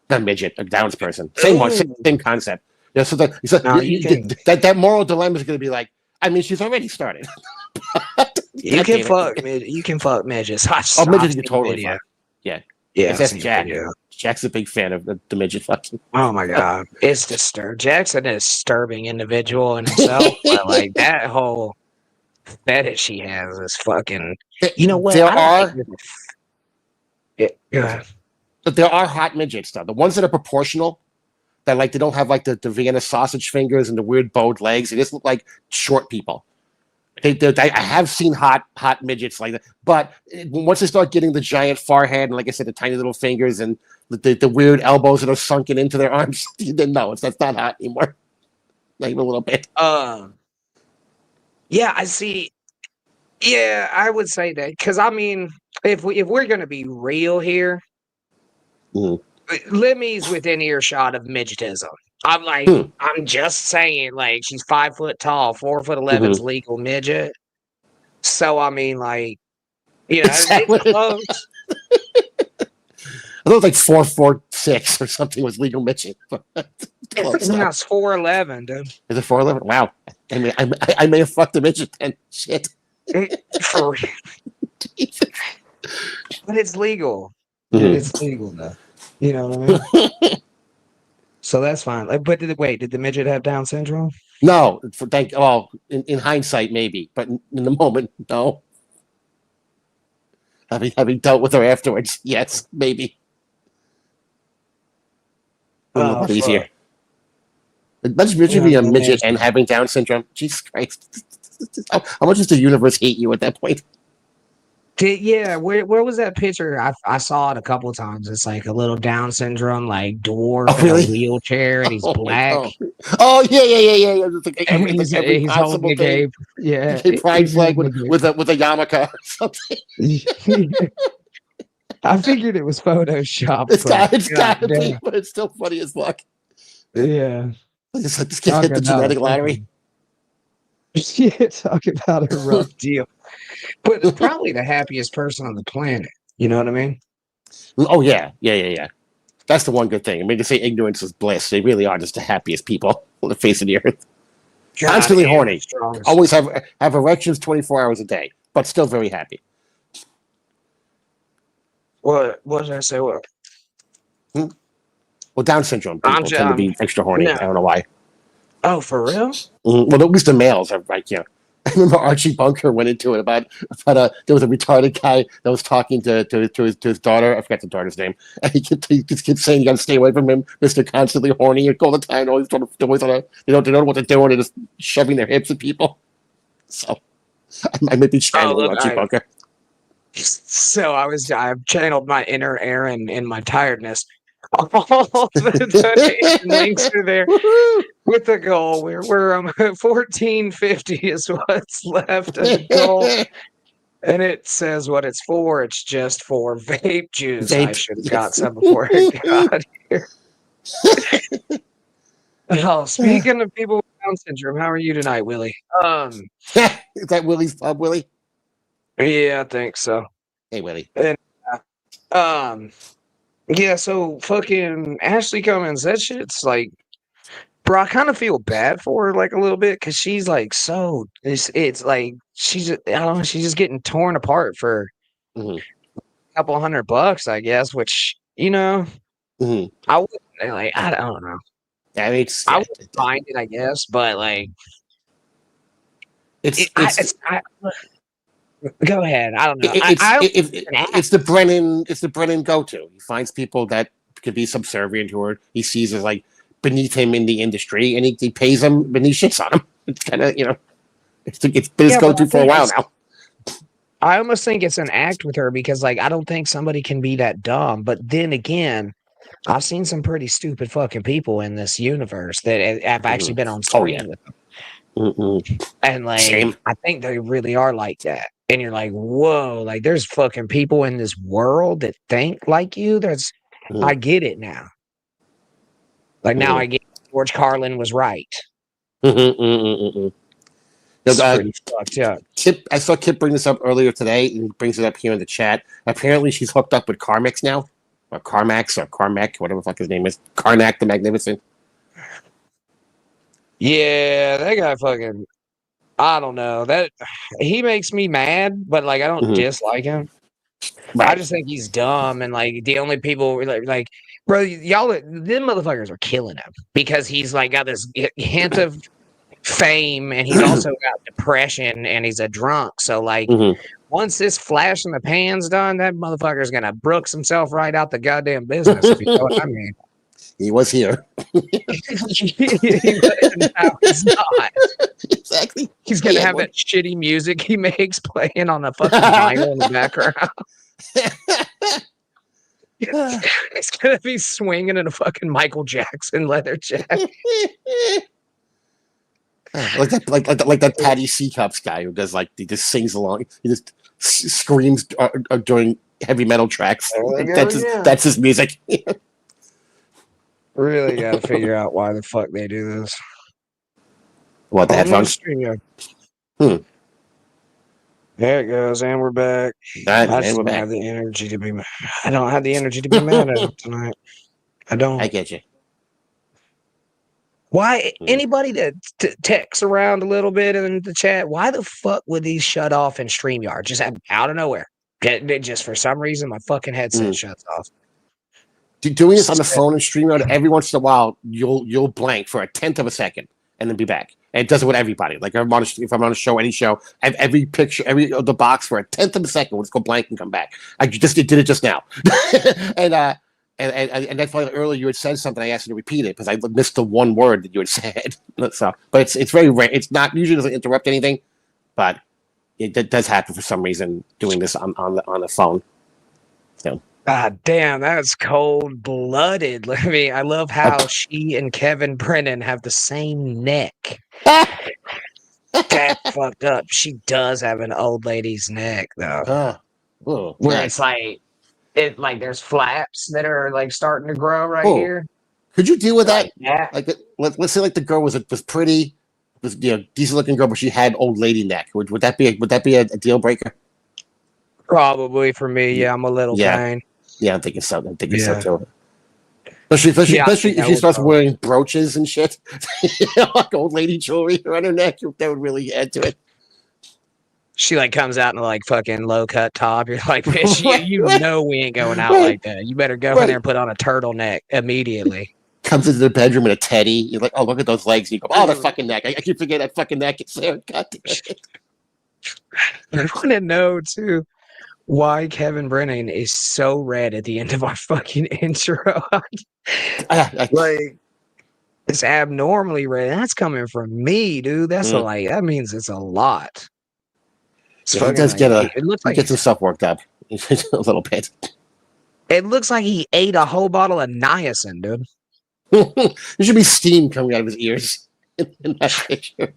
not midget, a Downs person. Same one, same concept. Yeah, so that moral dilemma is going to be like. I mean, she's already started. You can fuck midgets. Midgets, you totally fuck. Yeah. That's Jack. Yeah. Jack's a big fan of the midget fucking. Oh my god, it's disturbing. Jack's a disturbing individual in himself. But like that whole fetish he has is fucking. You know what? There are hot midgets though. The ones that are proportional, that like they don't have like the Vienna sausage fingers and the weird bowed legs. They just look like short people. I have seen hot midgets like that, but once they start getting the giant forehead and like I said, the tiny little fingers and the weird elbows that are sunken into their arms, then no, that's not hot anymore. Not even a little bit. Yeah, I see. Yeah, I would say that because I mean, if we're gonna be real here, Lemmy's within earshot of midgetism. I'm like, I'm just saying, like, she's 5 foot tall, 4'11" is legal midget. So I mean, like, it's close. I thought it was like 4'6" or something was legal midget. It's 4'11", dude. Is it 4'11"? Wow. I may have fucked a midget then. Shit. For real. But it's legal. It's legal though. You know what I mean? So that's fine. But did the midget have Down syndrome? No. In hindsight, maybe, but in the moment, no. Having dealt with her afterwards, yes, maybe. Easier. Imagine being a midget and having Down syndrome. Jesus Christ! How much does the universe hate you at that point? Yeah, where was that picture? I saw it a couple of times. It's like a little Down syndrome, like dwarf in a wheelchair, and he's black. Oh yeah. And he's holding a gay, pride flag with a yarmulke or something. I figured it was Photoshop. It's got to be, but it's still funny as fuck. Yeah, just hit the genetic lottery. Yeah, talk about a rough deal. But it's probably the happiest person on the planet. You know what I mean? Oh, yeah. That's the one good thing. I mean, to say ignorance is bliss. They really are just the happiest people on the face of the earth. Constantly horny. Always have erections 24 hours a day, but still very happy. What did I say? What? Well, Down syndrome people tend to be extra horny. I don't know why. Oh, for real? Well, at least the males are like, I remember Archie Bunker went into it about there was a retarded guy that was talking to his daughter. I forgot the daughter's name. And he kept saying you got to stay away from him, Mr. Constantly Horny, all the time. Always they don't know what they're doing. They're just shoving their hips at people. So I may be channeling Archie Bunker. So I've channeled my inner Aaron in my tiredness. All the links are there with the goal. We're 1450 is what's left of the goal, and it says what it's for. It's just for vape juice. I should have got some before it got here. Oh, speaking of people with Down syndrome, how are you tonight, Willie? Is that Willie's pub, Willie? Yeah, I think so. Hey, Willie. And yeah, so fucking Ashley Cummins, that shit's like, bro, I kind of feel bad for her like a little bit because she's like it's like she's I don't know, she's just getting torn apart for Mm-hmm. a couple $100, I guess, which Mm-hmm. I wouldn't like. I don't know. I mean, I wouldn't find it, I guess, but like, go ahead. I don't know. It's the Brennan go-to. He finds people that could be subservient to her. He sees as like beneath him in the industry, and he pays them, and he shits on him. It's kind of it's been his go-to for a while now. I almost think it's an act with her because like I don't think somebody can be that dumb. But then again, I've seen some pretty stupid fucking people in this universe that have actually been on screen with them. And like, Same. I think they really are like that. And you're like, whoa, like there's fucking people in this world that think like you. I get it now. Like now I get George Carlin was right. That's pretty fucked up. I saw Kip bring this up earlier today, and brings it up here in the chat. Apparently, she's hooked up with Carmax now, or Carmax, or Carmack, whatever the fuck his name is. Karnak the Magnificent. Yeah, that guy fucking. I don't know. That he makes me mad, but like I don't dislike him. Right. I just think he's dumb, and like the only people like bro, y'all, them motherfuckers are killing him because he's like got this hint of fame, and he's also got depression, and he's a drunk. So like, once this flash in the pan's done, that motherfucker's gonna Brooks himself right out the goddamn business. If you know what I mean. He was here. Now he's not. Exactly. He's gonna have that shitty music he makes playing on a fucking vinyl in the background. He's gonna be swinging in a fucking Michael Jackson leather jacket. like that Patty Seacups guy who does like he just sings along. He just screams during heavy metal tracks. That's his music. Really got to figure out why the fuck they do this. What, the headphones? There it goes, and we're back. I don't have the energy to be mad. I don't have the energy to be mad at it tonight. I don't. I get you. Why anybody that texts around a little bit in the chat? Why the fuck would these shut off in StreamYard? Just out of nowhere. Just for some reason, my fucking headset shuts off. Doing this on the phone and StreamYard every once in a while, you'll blank for a tenth of a second and then be back. And it does it with everybody. Like if I'm on a show, any show, I have every picture, the box for a tenth of a second. We'll just go blank and come back. I did it just now, and that's why earlier you had said something. I asked you to repeat it because I missed the one word that you had said. So, but it's very rare. It's not usually doesn't interrupt anything, but it does happen for some reason. Doing this on the phone. So. God damn, that's cold-blooded. I love how she and Kevin Brennan have the same neck. That's fucked up. She does have an old lady's neck, though. Where it's like, there's flaps that are like starting to grow right here. Could you deal with that? Like, let's say like the girl was pretty, was decent-looking girl, but she had old lady neck. Would that be a deal breaker? Probably for me. Yeah, I'm a little pain. Yeah, I'm thinking so. So too. Especially if she starts wearing brooches and shit, like old lady jewelry around her neck, that would really add to it. She like comes out in a like fucking low cut top. You're like, bitch, you know we ain't going out like that. You better go in there and put on a turtleneck immediately. Comes into the bedroom in a teddy. You're like, oh, look at those legs. You go, oh, the fucking neck. I keep forgetting that fucking neck. It's there. God damn it. I want to know too. Why Kevin Brennan is so red at the end of our fucking intro. Like, it's abnormally red. That's coming from me, dude. That's that means it's a lot. He does get himself worked up a little bit. It looks like he ate a whole bottle of niacin, dude. There should be steam coming out of his ears in that picture.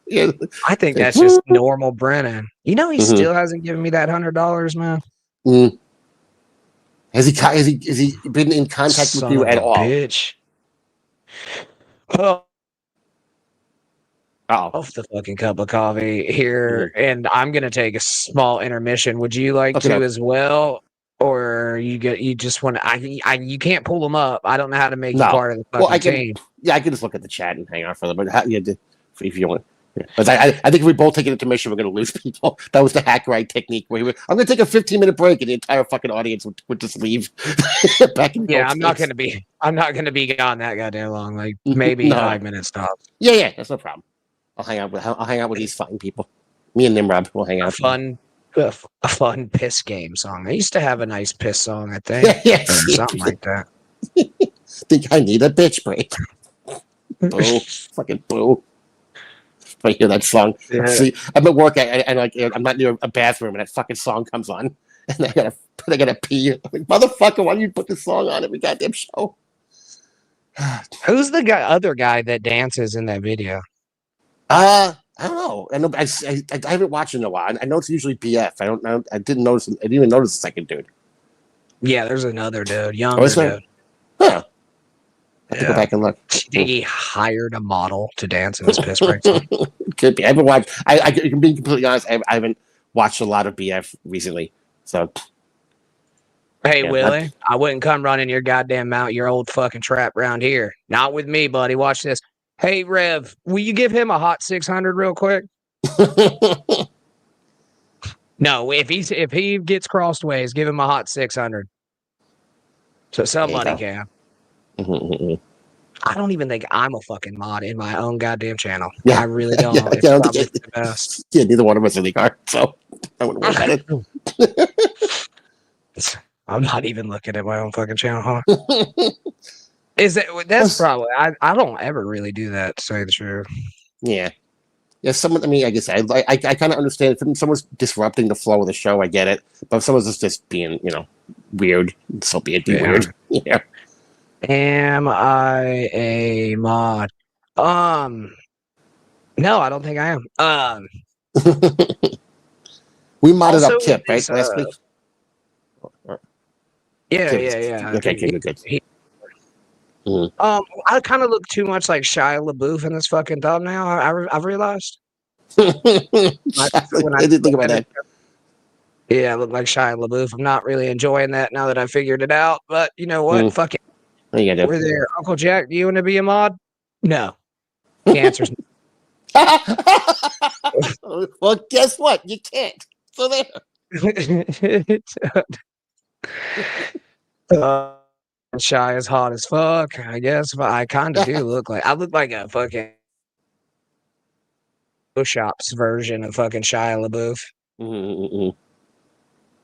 Yeah. I think that's just normal Brennan. You know, he still hasn't given me that $100, man. Has he been in contact with you at all? Bitch. Oh, Oh, off the fucking cup of coffee here, and I'm gonna take a small intermission. Would you like Okay, to no. as well, or you just want to? You can't pull them up. I don't know how to make you No. part of the Well, fucking team. I can just look at the chat and hang out for them. But if you want. Yeah. But I think if we both take an intermission, we're going to lose people. That was the hack right technique. I'm going to take a 15-minute break, and the entire fucking audience would just leave. Back in Yeah, I'm not gonna be gone that goddamn long. Like maybe No. 5 minutes tops. Yeah, that's no problem. I'll hang out with these fine people. Me and Nimrod will hang out. A fun piss game song. I used to have a nice piss song, I think. Yeah, Or something like that. think I need a bitch break. Boo, fucking boo. If I hear that song, Yeah. see, I'm at work and like I'm not near a bathroom, and that fucking song comes on, and I gotta pee. I'm like, motherfucker, why don't you put this song on every goddamn show? Who's the other guy that dances in that video? I don't know. I haven't watched it in a while. I know it's usually BF. I don't know. I didn't even notice the second dude. Yeah, there's another dude, younger Oh, is there? dude. Huh. I have to go back and look. He hired a model to dance in his piss break song. Could be. I haven't watched. I can be completely honest. I haven't watched a lot of BF recently. So. Hey, Yeah, Willie, I wouldn't come running your goddamn mount, your old fucking trap round here. Not with me, buddy. Watch this. Hey, Rev, will you give him a hot 600 real quick? No, if he gets crossways, give him a hot 600. So somebody can. I don't even think I'm a fucking mod in my own goddamn channel. Yeah. I really don't. Yeah, It's I don't probably think the best. Yeah, neither one of us really are. So I wouldn't worry about it. I'm not even looking at my own fucking channel, huh? That's probably I don't ever really do that, to say the truth. Yeah. Yeah, I guess I kind of understand if someone's disrupting the flow of the show, I get it. But if someone's just being, weird, so be it. Be weird. Yeah. Am I a mod? No, I don't think I am. We modded Also, up Kip, right, this, last week? Yeah. Okay, good. I kind of look too much like Shia LaBeouf in this fucking thumbnail. I've realized. I didn't think about that. Yeah, I look like Shia LaBeouf. I'm not really enjoying that now that I figured it out. But you know what? Fuck it. What are you gonna do? We're there. Uncle Jack, do you want to be a mod? No. The answer's no. Well, guess what? You can't. So there. Shy is hot as fuck, I guess, but I kind of do look like a fucking Shops version of fucking Shia LaBeouf.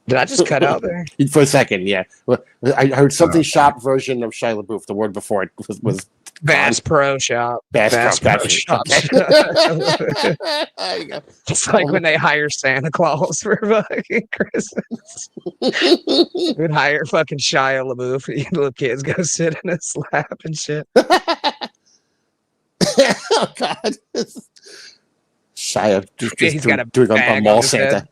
Did I just cut out there? For a second, yeah. Well, I heard something shop version of Shia LaBeouf. The word before it was Bass Pro Shop. Bass Pro Shop. Okay. There you go. It's like when they hire Santa Claus for fucking Christmas. We'd hire fucking Shia LaBeouf. The little kids go sit in his lap and shit. Oh God. Shia He's got a doing bag a mall on his Santa.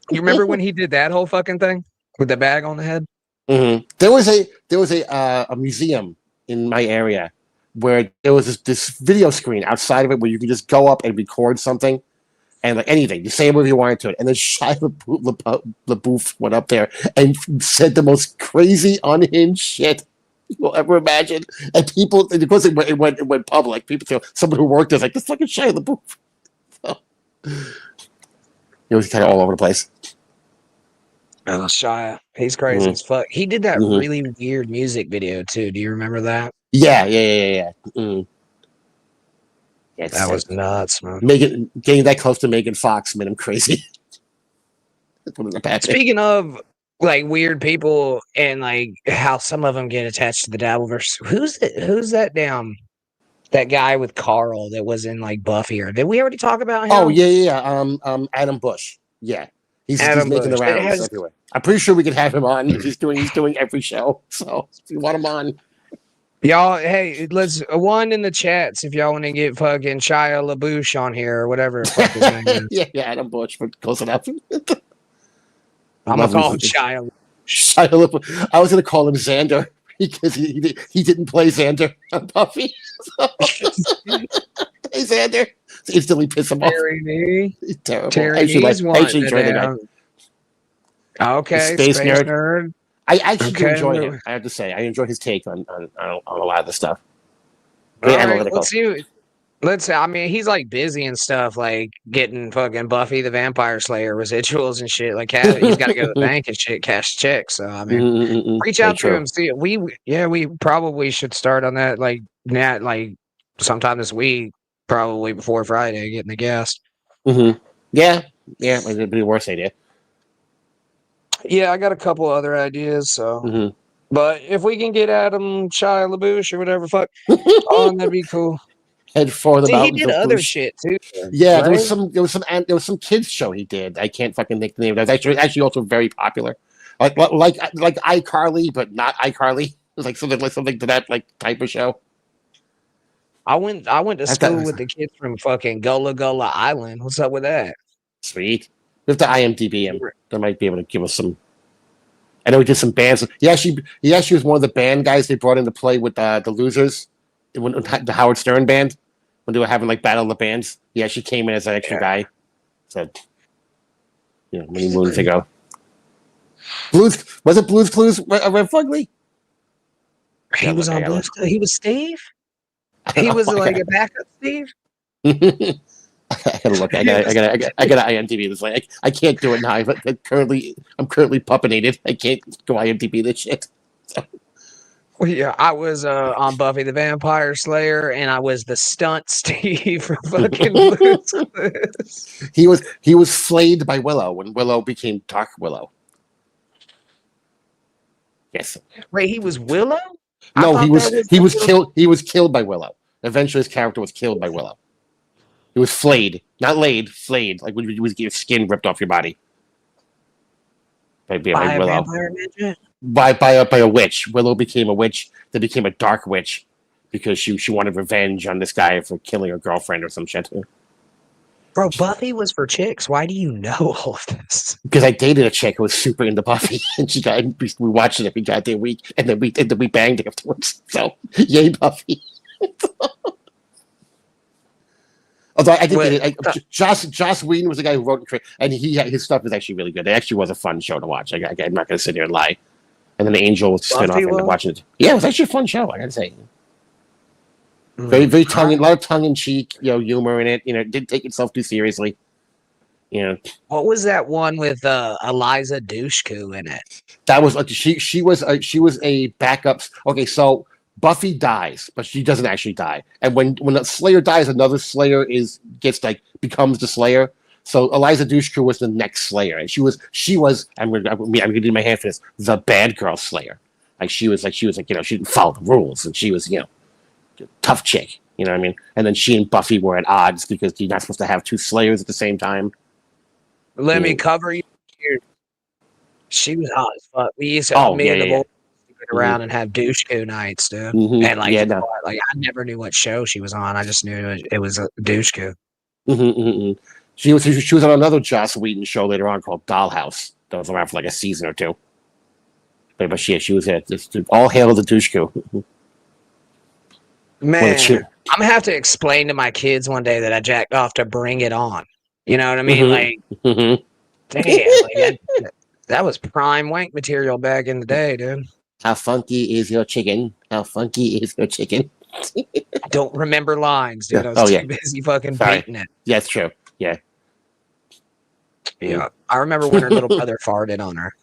You remember when he did that whole fucking thing with the bag on the head? There was a museum in my area where there was this video screen outside of it where you could just go up and record something and like anything, you say whatever you wanted to it. And then Shia LaBeouf went up there and said the most crazy unhinged shit you'll ever imagine. And people, and because it went public, people feel someone who worked there was like, this fucking Shia LaBeouf. So, it was kind of all over the place. Oh, Shia. He's crazy as fuck. He did that really weird music video too. Do you remember that? Yeah. That was nuts, man. Getting that close to Megan Fox made him crazy. Speaking of like weird people and like how some of them get attached to the dabbleverse, who's that guy with Carl that was in like Buffy? Or did we already talk about him? Oh yeah. Adam Bush. Yeah, he's making the rounds everywhere. I'm pretty sure we could have him on. He's doing every show. So if you want him on, y'all. Hey, let's one in the chats if y'all want to get fucking Shia LaBeouf on here or whatever. Fuck his name is. yeah, Adam Bush, but close enough. I'm gonna call him Shia. Shia LaBeouf. I was gonna call him Xander. because he didn't play Xander on Buffy. So, hey Xander, instantly piss him off. He's terrible. Terry I actually enjoy the guy. Okay, Space nerd. nerd. I actually do enjoy him. I have to say, I enjoy his take on a lot of the stuff. Very analytical. Let's see. I mean, he's like busy and stuff, like getting fucking Buffy the Vampire Slayer residuals and shit. Like, he's got to go to the bank and shit, cash checks. So I mean, reach out to him. See, we probably should start on that. Like, sometime this week, probably before Friday, getting the guest. Mm-hmm. Yeah, it'd be the worst idea. Yeah, I got a couple other ideas. So, but if we can get Adam Shia LaBouche or whatever, fuck, that'd be cool. Head for the mountains. He did other shit too. Yeah, right? there was some kids show he did. I can't fucking think the name. That was actually also very popular, like iCarly, but not iCarly. It was like something to that like type of show. I went to school with the kids from fucking Gullah Gullah Island. What's up with that? Sweet. We have to IMDb him. They might be able to give us some. I know he did some bands. He actually was one of the band guys they brought in to play with the Losers, the Howard Stern band. When they were having like Battle of the Bands, he actually came in as an extra guy. So, many moons ago. Was it Blues Clues? Red Fugly? He was on Blues. He was Steve. He was like a backup Steve. I gotta look. I gotta IMDb this. Like I can't do it now. But I'm currently puppinated. I can't go IMDb this shit. So. Well, yeah, I was on Buffy the Vampire Slayer, and I was the stunt Steve from fucking Blue's Clues. He was flayed by Willow when Willow became Dark Willow. Yes. Wait, he was Willow? No, he was killed. He was killed by Willow. Eventually, his character was killed by Willow. He was flayed, not laid, flayed, like when you get your skin ripped off your body. By Willow. By a witch. Willow became a witch that became a dark witch because she wanted revenge on this guy for killing her girlfriend or some shit. Bro, Buffy was for chicks. Why do you know all of this? Because I dated a chick who was super into Buffy, and we watched it every goddamn week, and then we banged afterwards. So yay, Buffy. Although I think Joss Whedon was the guy who wrote and his stuff is actually really good. It actually was a fun show to watch. I'm not going to sit here and lie. And then the Angel was spin off and watching it. Yeah, it was actually a fun show. I got to say, very very a lot of tongue in cheek, humor in it. It didn't take itself too seriously. What was that one with Eliza Dushku in it? That was she was a backup. Okay, so Buffy dies, but she doesn't actually die. And when a Slayer dies, another Slayer becomes the Slayer. So Eliza Dushku was the next Slayer, and she was I'm gonna do my hand for this, the bad girl Slayer. She was she didn't follow the rules, and she was tough chick. You know what I mean? And then she and Buffy were at odds because you're not supposed to have two Slayers at the same time. Let me cover you here. She was hot as fuck. We used to the boys around and have Dushku nights, dude. And I never knew what show she was on. I just knew it was a Dushku. She was on another Joss Whedon show later on called Dollhouse. That was around for like a season or two. But she was it. All hail the Dushku. Man, I'm gonna have to explain to my kids one day that I jacked off to Bring It On. You know what I mean? Damn, that was prime wank material back in the day, dude. How funky is your chicken? How funky is your chicken? I don't remember lines, dude. I was too busy fucking beating it. Yeah, it's true. Yeah. Yeah. I remember when her little brother farted on her.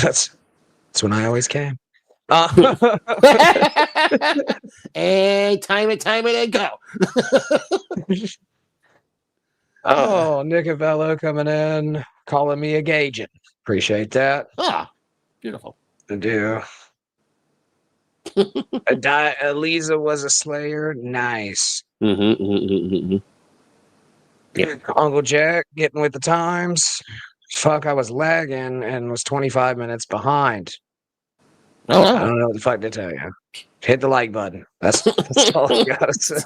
That's when I always came. Hey, time it, and go. Nicovello coming in, calling me a Gaijin. Appreciate that. Beautiful. I do. Eliza was a Slayer. Nice. Yeah. Uncle Jack getting with the times. Fuck, I was lagging and was 25 minutes behind. I don't know what the fuck to tell you. Hit the like button. That's all I gotta say.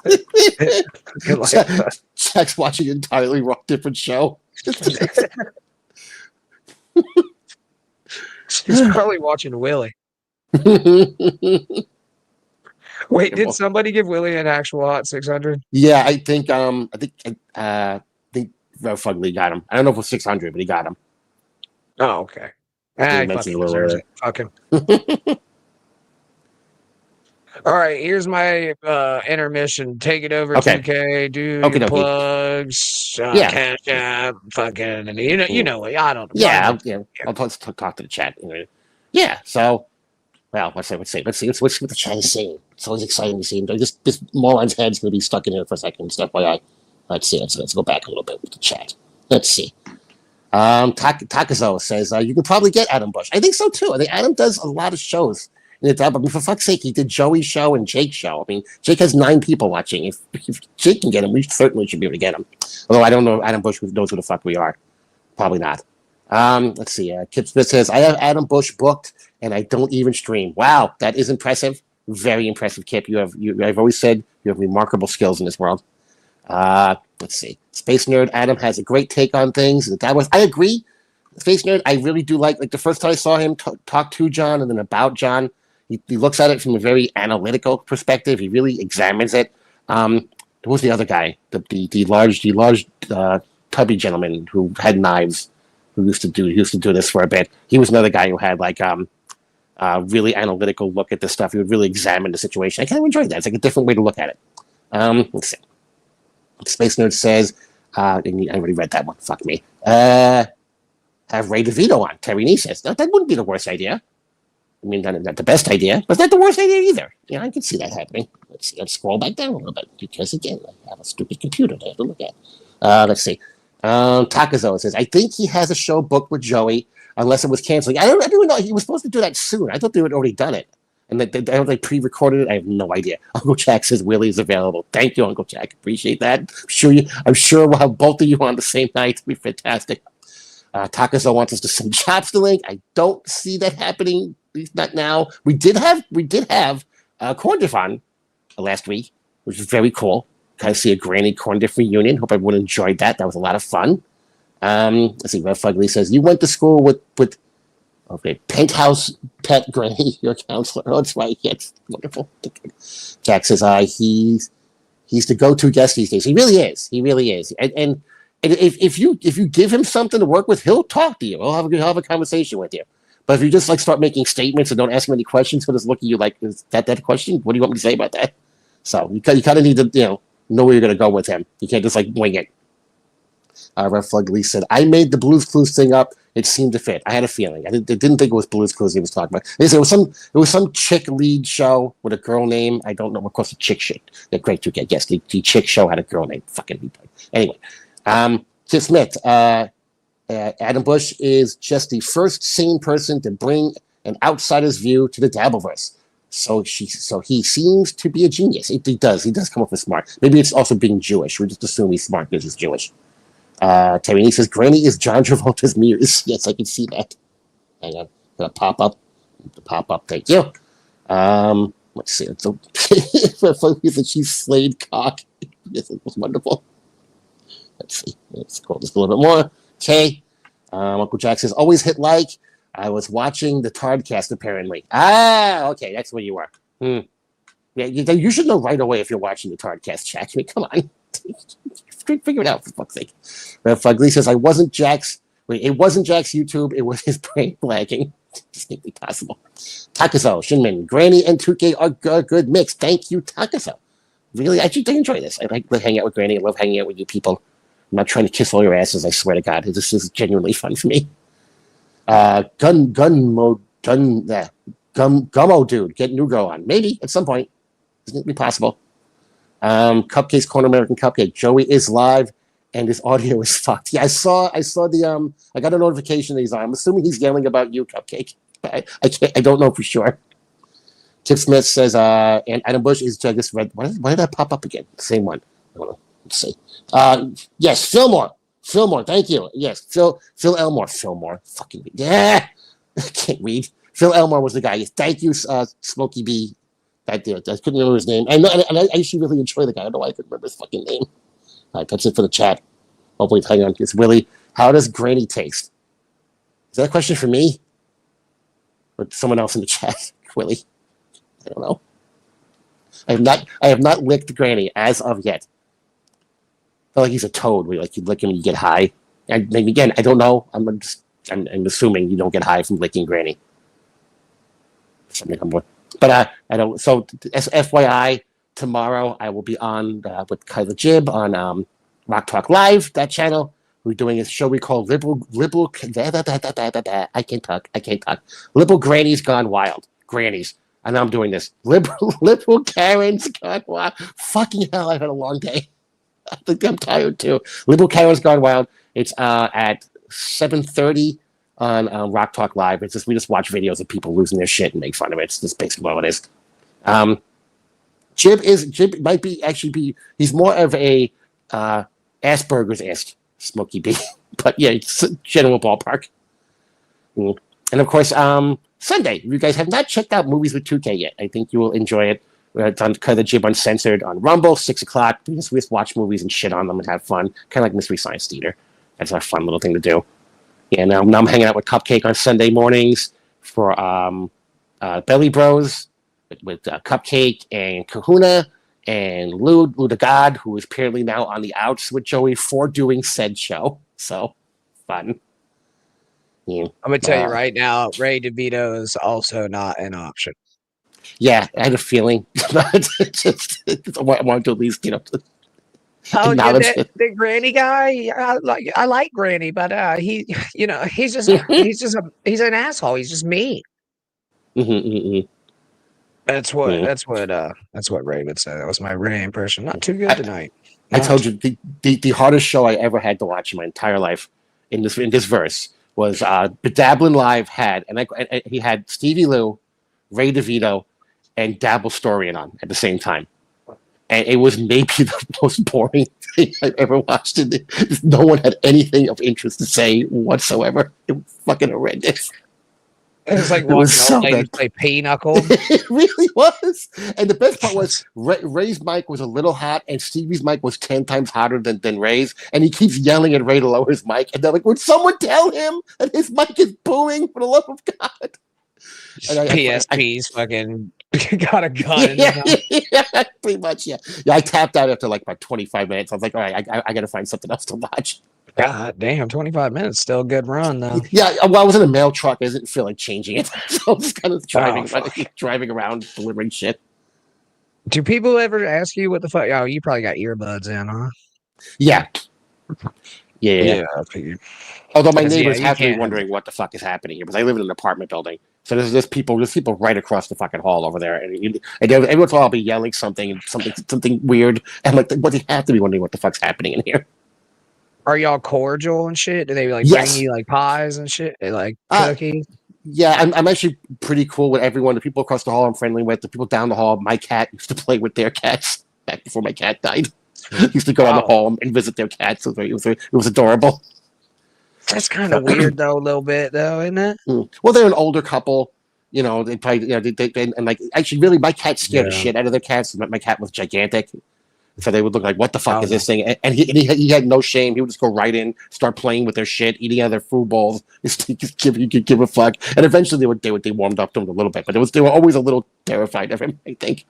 Jack's watching an entirely different show. He's probably watching Willie. Wait, did somebody give Willie an actual hot 600? Yeah, I think Rev Fugly got him. I don't know if it was 600, but he got him. Oh, okay. I He fucking deserves it. Fuck him. All right, here's my intermission. Take it over, Okay. 2K. Do your Okey-dokey. plugs. Yeah. Cash app. Fucking, and you know what? I don't. Yeah, I'll talk to the chat. Yeah. So, well, let's see what the chat is saying. It's always exciting to see him. This moron's head's going to be stuck in here for a second. Stuff FYI. Let's see. Let's go back a little bit with the chat. Let's see. Takazo says you can probably get Adam Bush. I think so too. I think Adam does a lot of shows. I mean, for fuck's sake, he did Joey's show and Jake's show. I mean, Jake has 9 people watching. If Jake can get him, we certainly should be able to get him. Although I don't know if Adam Bush knows who the fuck we are. Probably not. Let's see. Kip Smith says, I have Adam Bush booked and I don't even stream. Wow, that is impressive. Very impressive, Kip. I've always said you have remarkable skills in this world. Let's see. Space Nerd Adam has a great take on things. I agree. Space Nerd, I really do like the first time I saw him talk to John and then about John. He looks at it from a very analytical perspective. He really examines it. Who was the other guy? The large tubby gentleman who had knives, who used to do this for a bit. He was another guy who had really analytical look at this stuff. He would really examine the situation. I kind of enjoyed that. It's like a different way to look at it. Let's see. Space Nerd says, I already read that one. Fuck me. Have Ray DeVito on. Terry Nee says, that wouldn't be the worst idea. I mean, not the best idea, but it's not the worst idea either. Yeah, I can see that happening. Let's see. Let's scroll back down a little bit because, again, I have a stupid computer to have to look at. Let's see. Takazo says, I think he has a show booked with Joey unless it was canceling. I don't know. He was supposed to do that soon. I thought they had already done it. And they pre-recorded it. I have no idea. Uncle Jack says Willie is available. Thank you, Uncle Jack. Appreciate that. I'm sure we'll have both of you on the same night. It'll be fantastic. Takazo wants us to send chops to link. I don't see that happening. At least not now. We did have Corn Diff on last week, which was very cool. Kind of see a Granny Corn Diff reunion. Hope everyone enjoyed that. That was a lot of fun. Let's see. Rev Fugly says you went to school with Penthouse Pet Granny, your counselor. Oh, that's right. Yes, wonderful. Jack says he's the go-to guest these days. He really is. And if you give him something to work with, he'll talk to you. He'll have a conversation with you. But if you just start making statements and don't ask him any questions, he'll just look at you like, is that question? What do you want me to say about that? So you kind of need to know where you're going to go with him. You can't just wing it. Rev Fugly said, I made the Blue's Clues thing up. It seemed to fit. I had a feeling. I didn't think it was Blue's Clues he was talking about. It was some chick lead show with a girl name. I don't know. Of course, the chick shit. The great to get. Yes, the chick show had a girl name. Fucking retard. Anyway, Kip Smith, Adam Bush is just the first sane person to bring an outsider's view to the dabbleverse. So he seems to be a genius. He does come up with smart. Maybe it's also being Jewish. We just assume he's smart because he's Jewish. Terry Nee says, Granny is John Travolta's Muse. Yes, I can see that. Hang on. Gonna pop up. Thank you. Let's see. It's so she's slayed cock. Yes, it was wonderful. Let's see. Let's scroll just a little bit more. Okay. Uncle Jack says, always hit like. I was watching the Tardcast, apparently. Okay. That's where you are. Yeah, you should know right away if you're watching the Tardcast, Jack. I mean, come on. Figure it out, for fuck's sake. Rev Fugly says, it wasn't Jack's YouTube, it was his brain lagging. Distinctly possible. Takazo, Shinmin, Granny, and Tooke are a good mix. Thank you, Takazo. Really, I enjoy this. I like hanging out with Granny. I love hanging out with you people. I'm not trying to kiss all your asses, I swear to God. This is genuinely fun for me. Gummo dude, get Nugo on. Maybe, at some point. Isn't it possible? Cupcake's Corner American Cupcake. Joey is live and his audio is fucked. Yeah, I saw the I got a notification that he's on. I'm assuming he's yelling about you, Cupcake. I don't know for sure. Kip Smith says and Adam Bush is just read. Why did that pop up again? Same one. Let's see. Yes, Fillmore, thank you. Yes, Phil Elmore. Fillmore. Fucking yeah. I can't read. Phil Elmore was the guy. Thank you, Smokey B. I couldn't remember his name. And I actually really enjoy the guy. I don't know why I couldn't remember his fucking name. All right, that's it for the chat. Hopefully, hang on. It's Willie. How does Granny taste? Is that a question for me? Or someone else in the chat? Willie. I don't know. I have not licked Granny as of yet. I feel like he's a toad. Where, like you lick him, you get high. And again, I don't know. I'm assuming you don't get high from licking Granny. Something I'm but I don't. So FYI, tomorrow I will be on with Kyla Jib on Rock Talk Live, that channel. We're doing a show we call Liberal. I can't talk. Liberal Grannies Gone Wild. Grannies. I know I'm doing this. Liberal Karens Gone Wild. Fucking hell, I've had a long day. I think I'm tired too. Liberal Karens Gone Wild. It's at 7:30 on Rock Talk Live. It's just we just watch videos of people losing their shit and make fun of it. It's just basically what it is. Jib might be he's more of a Asperger's-esque Smokey B. But yeah, it's a general ballpark. And of course, Sunday, if you guys have not checked out Movies with Tooke yet, I think you will enjoy it. It's on Kyla Jib Uncensored on Rumble, 6 o'clock. We just watch movies and shit on them and have fun. Kind of like Mystery Science Theater. That's our fun little thing to do. Yeah, now I'm hanging out with Cupcake on Sunday mornings for Belly Bros with Cupcake and Kahuna and Lou the God, who is apparently now on the outs with Joey for doing said show. So, fun. Yeah. I'm going to tell you right now, Ray DeVito is also not an option. Yeah, I had a feeling. I wanted to at least, Oh, yeah, the Granny guy. I like Granny, but he's just he's an asshole. He's just mean. That's what Ray would say. That was my Ray impression. Not too good tonight. I told you the hardest show I ever had to watch in my entire life in this verse was Bedabbling Live had, and he had Stevie Lou, Ray DeVito, and Dabble Storian on at the same time. And it was maybe the most boring thing I've ever watched. No one had anything of interest to say whatsoever. It was fucking horrendous. It was like watching old ladies play pinochle. It really was. And the best part was Ray's mic was a little hot, and Stevie's mic was 10 times hotter than Ray's. And he keeps yelling at Ray to lower his mic. And they're like, would someone tell him that his mic is booing, for the love of God? PSP's fucking got a gun in his mouth. Yeah, pretty much, yeah. Yeah, I tapped out after like about 25 minutes. I was like, all right, I got to find something else to watch. God damn, 25 minutes, still a good run though. Yeah, well, I was in a mail truck. I didn't feel like changing it, so I'm just kind of driving around delivering shit. Do people ever ask you what the fuck? Oh, you probably got earbuds in, huh? Yeah. I figured. Although my neighbors have to be wondering what the fuck is happening here, because I live in an apartment building. So there's people right across the fucking hall over there, and every once in a while I'll be yelling something weird, and like, what they have to be wondering what the fuck's happening in here. Are y'all cordial and shit? Do they like bring you like pies and shit, like cookies? Yeah, I'm actually pretty cool with everyone. The people across the hall I'm friendly with. The people down the hall, my cat used to play with their cats back before my cat died. Used to go down the hall and visit their cats. It was adorable. That's kind of weird though, a little bit though, isn't it? Well, they're an older couple. They probably they and like actually really my cat scared the shit out of their cats. My cat was gigantic. So they would look like, what the fuck is this thing? And he had no shame. He would just go right in, start playing with their shit, eating out of their food bowls. Just give a fuck. And eventually they warmed up to him a little bit, but they were always a little terrified of him, I think.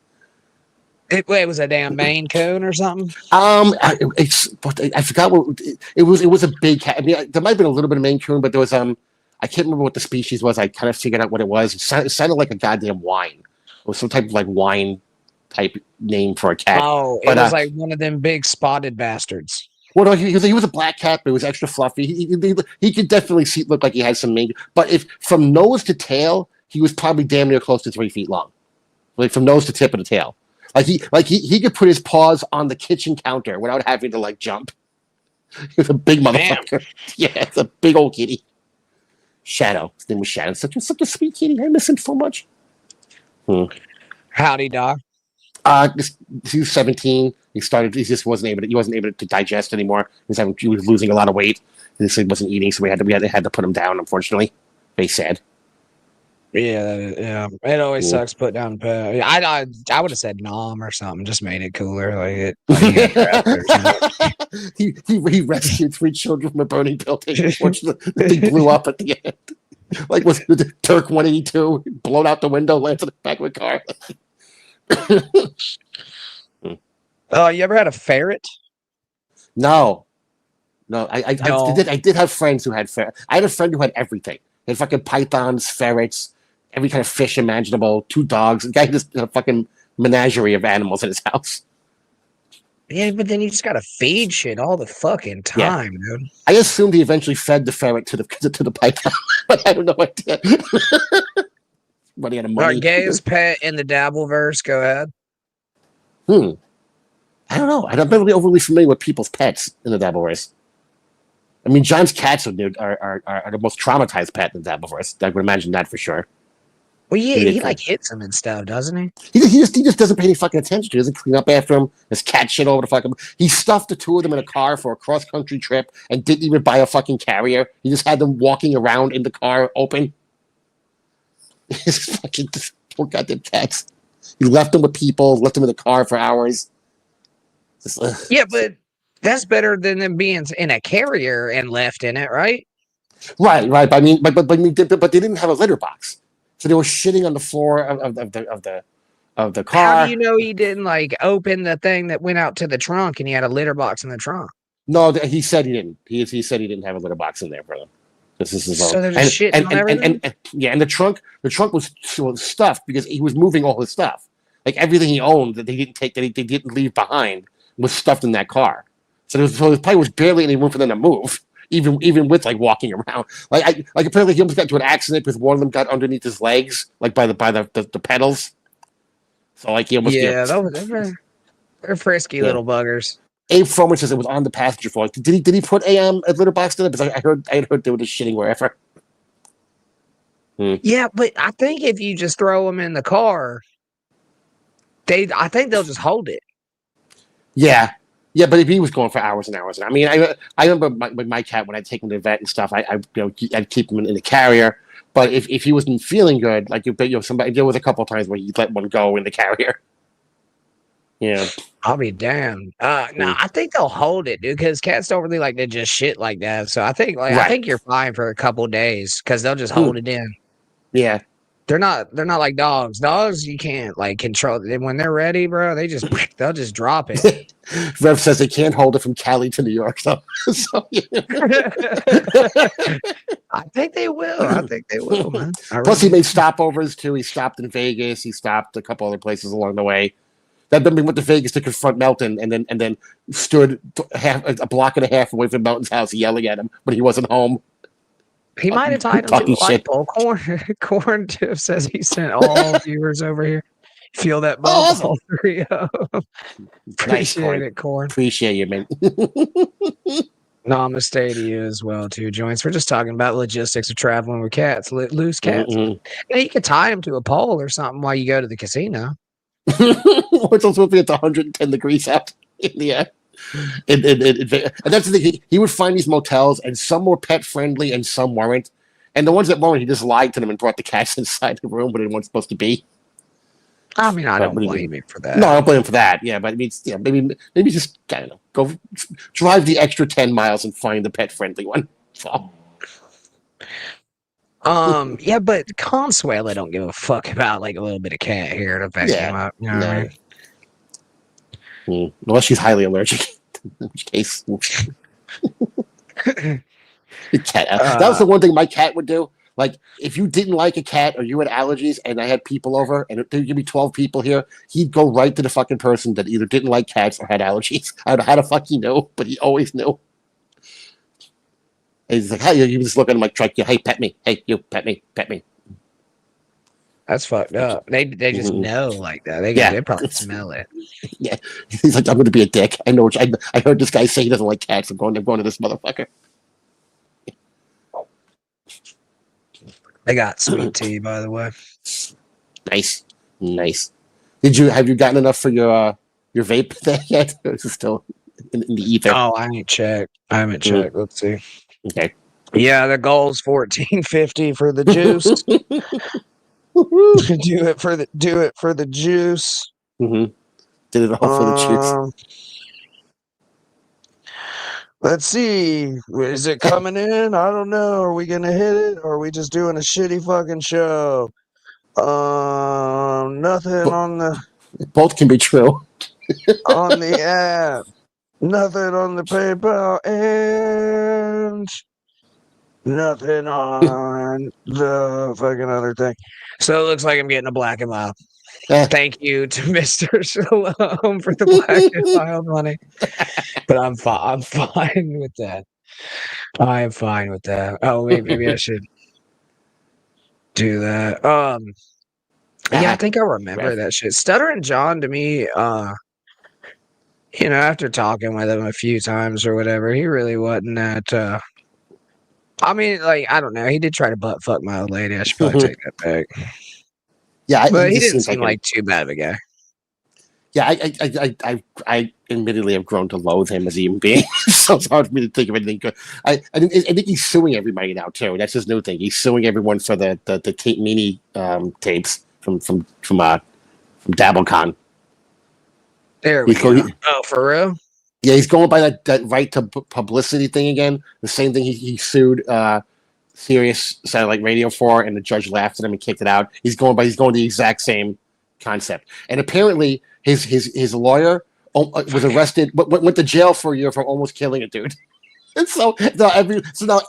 It was a damn Maine Coon or something. I forgot what it was. It was a big cat. I mean, there might have been a little bit of Maine Coon, but there was I can't remember what the species was. I kind of figured out what it was. It sounded like a goddamn wine. It was some type of like wine type name for a cat. Oh, it was like one of them big spotted bastards. Well, no, he was a black cat, but it was extra fluffy. He could definitely look like he had some Maine. But if from nose to tail, he was probably damn near close to 3 feet long, like from nose to tip of the tail. He could put his paws on the kitchen counter without having to like jump. He was a big motherfucker. Damn. Yeah, it's a big old kitty. Shadow. His name was Shadow. Such a sweet kitty. I miss him so much. Howdy, dog. He was 17. He just wasn't able to digest anymore. He was losing a lot of weight. He wasn't eating, so we had to put him down. Unfortunately, very sad. Yeah. It always sucks. Put down. I would have said nom or something. Just made it cooler. He rescued 3 children from a burning building. Unfortunately, they blew up at the end. Like was the Turk 182 blown out the window, lands in the back of a car. You ever had a ferret? No. I No. did have friends who had ferrets. I had a friend who had everything. He had fucking pythons, ferrets, every kind of fish imaginable, 2 dogs. The guy just had a fucking menagerie of animals in his house. Yeah, but then you just gotta feed shit all the fucking time, dude. I assumed he eventually fed the ferret to the python, but I have no idea. But he had a money. Our gayest pet in the dabbleverse. Go ahead. I don't know. I'm not really overly familiar with people's pets in the dabbleverse. I mean, John's cats are the most traumatized pet in the dabbleverse. I would imagine that for sure. Well, yeah, he like hits him and stuff, doesn't he? He just doesn't pay any fucking attention to it. He doesn't clean up after him. There's cat shit over the fucking. He stuffed the 2 of them in a car for a cross country trip and didn't even buy a fucking carrier. He just had them walking around in the car open. His fucking poor goddamn cats. He left them with people, left them in the car for hours. Just, yeah, but that's better than them being in a carrier and left in it, right? Right. But I mean, but they didn't have a litter box, so they were shitting on the floor of the car. How do you know he didn't like open the thing that went out to the trunk and he had a litter box in the trunk? No, he said he didn't. He said he didn't have a litter box in there for them. This is his own. So they're just shitting on everything? And the trunk was stuffed because he was moving all his stuff. Like everything he owned that they didn't take, that they didn't leave behind, was stuffed in that car. So there probably was barely any room for them to move, even with like walking around. Like apparently he almost got into an accident because one of them got underneath his legs, like by the pedals. So like he almost they're frisky little buggers. Abe Froman says it was on the passenger floor. Did he put a litter box in it? Because I heard they were just shitting wherever. Yeah, but I think if you just throw them in the car, I think they'll just hold it. Yeah, but if he was going for hours and hours, I mean, I remember my cat when I'd take him to the vet and stuff. I'd keep him in the carrier. But if he wasn't feeling good, like somebody, there was a couple of times where he'd let one go in the carrier. Yeah, I'll be damned. No, I think they'll hold it, dude, because cats don't really like to just shit like that. So I think I think you're fine for a couple of days because they'll just hold it in. Yeah. They're not like dogs. Dogs you can't like control. When they're ready, bro, they'll just drop it. Rev says they can't hold it from Cali to New York, so yeah. I think they will, man. Plus, he made stopovers too. He stopped in Vegas. He stopped a couple other places along the way. That then we went to Vegas to confront Melton, and then stood a block and a half away from Melton's house, yelling at him when he wasn't home. He might have tied him to a light bulb. Corn Tip says he sent all viewers over here. Feel that bump, awesome. all 3 of them. Appreciate it, Corn. Appreciate you, man. Namaste to you as well, too, Joints. We're just talking about logistics of traveling with cats, loose cats. Mm-hmm. You could tie them to a pole or something while you go to the casino. It's supposed to be at 110 degrees out in the air. And that's the thing. He would find these motels, and some were pet friendly, and some weren't. And the ones that weren't, he just lied to them and brought the cats inside the room where they weren't supposed to be. I mean, I don't blame him for that. No, I don't blame him for that. Yeah, but I mean, maybe just I don't know, go drive the extra 10 miles and find the pet friendly one. So. Yeah, but Consuela don't give a fuck about like a little bit of cat hair to back him up. You know what I mean? Unless she's highly allergic, in which case, cat. That was the one thing my cat would do. Like, if you didn't like a cat or you had allergies, and I had people over, and there would be 12 people here, he'd go right to the fucking person that either didn't like cats or had allergies. I don't know how the fuck he knew, but he always knew. And he's like, hey, you just look at him like, hey, pet me. Hey, you, pet me. That's fucked up. They just know like that. They probably smell it. Yeah. He's like, I'm going to be a dick. I know. I heard this guy say he doesn't like cats. I'm going to this motherfucker. They got sweet tea, by the way. Nice. Have you gotten enough for your vape there yet? Or is it still in the ether? Oh, I haven't checked. Let's see. Okay. Yeah, the goal's $14.50 for the juice. do it for the juice. Mm-hmm. Did it all for the juice. Let's see. Is it coming in? I don't know. Are we gonna hit it? Or are we just doing a shitty fucking show? Nothing on the Both can be true. app. Nothing on the PayPal, and nothing on the fucking other thing. So it looks like I'm getting a black and mild. Thank you to Mr. Shalom for the black and mild money. But I'm fine with that. I am fine with that. Oh, maybe I should do that. Yeah, I think I remember that shit. Stuttering John to me, after talking with him a few times or whatever, he really wasn't that. I mean, like, I don't know. He did try to butt fuck my old lady. I should probably take that back. Yeah, but he didn't seem like too bad of a guy. Yeah, I admittedly have grown to loathe him as a human being. So it's hard for me to think of anything good. I think he's suing everybody now too. That's his new thing. He's suing everyone for the Tate Meany tapes from DabbleCon. There we go. Oh, for real? Yeah, he's going by that right to publicity thing again. The same thing he sued Sirius Satellite Radio for, and the judge laughed at him and kicked it out. He's going the exact same concept. And apparently his lawyer was arrested, went to jail for a year for almost killing a dude. And so now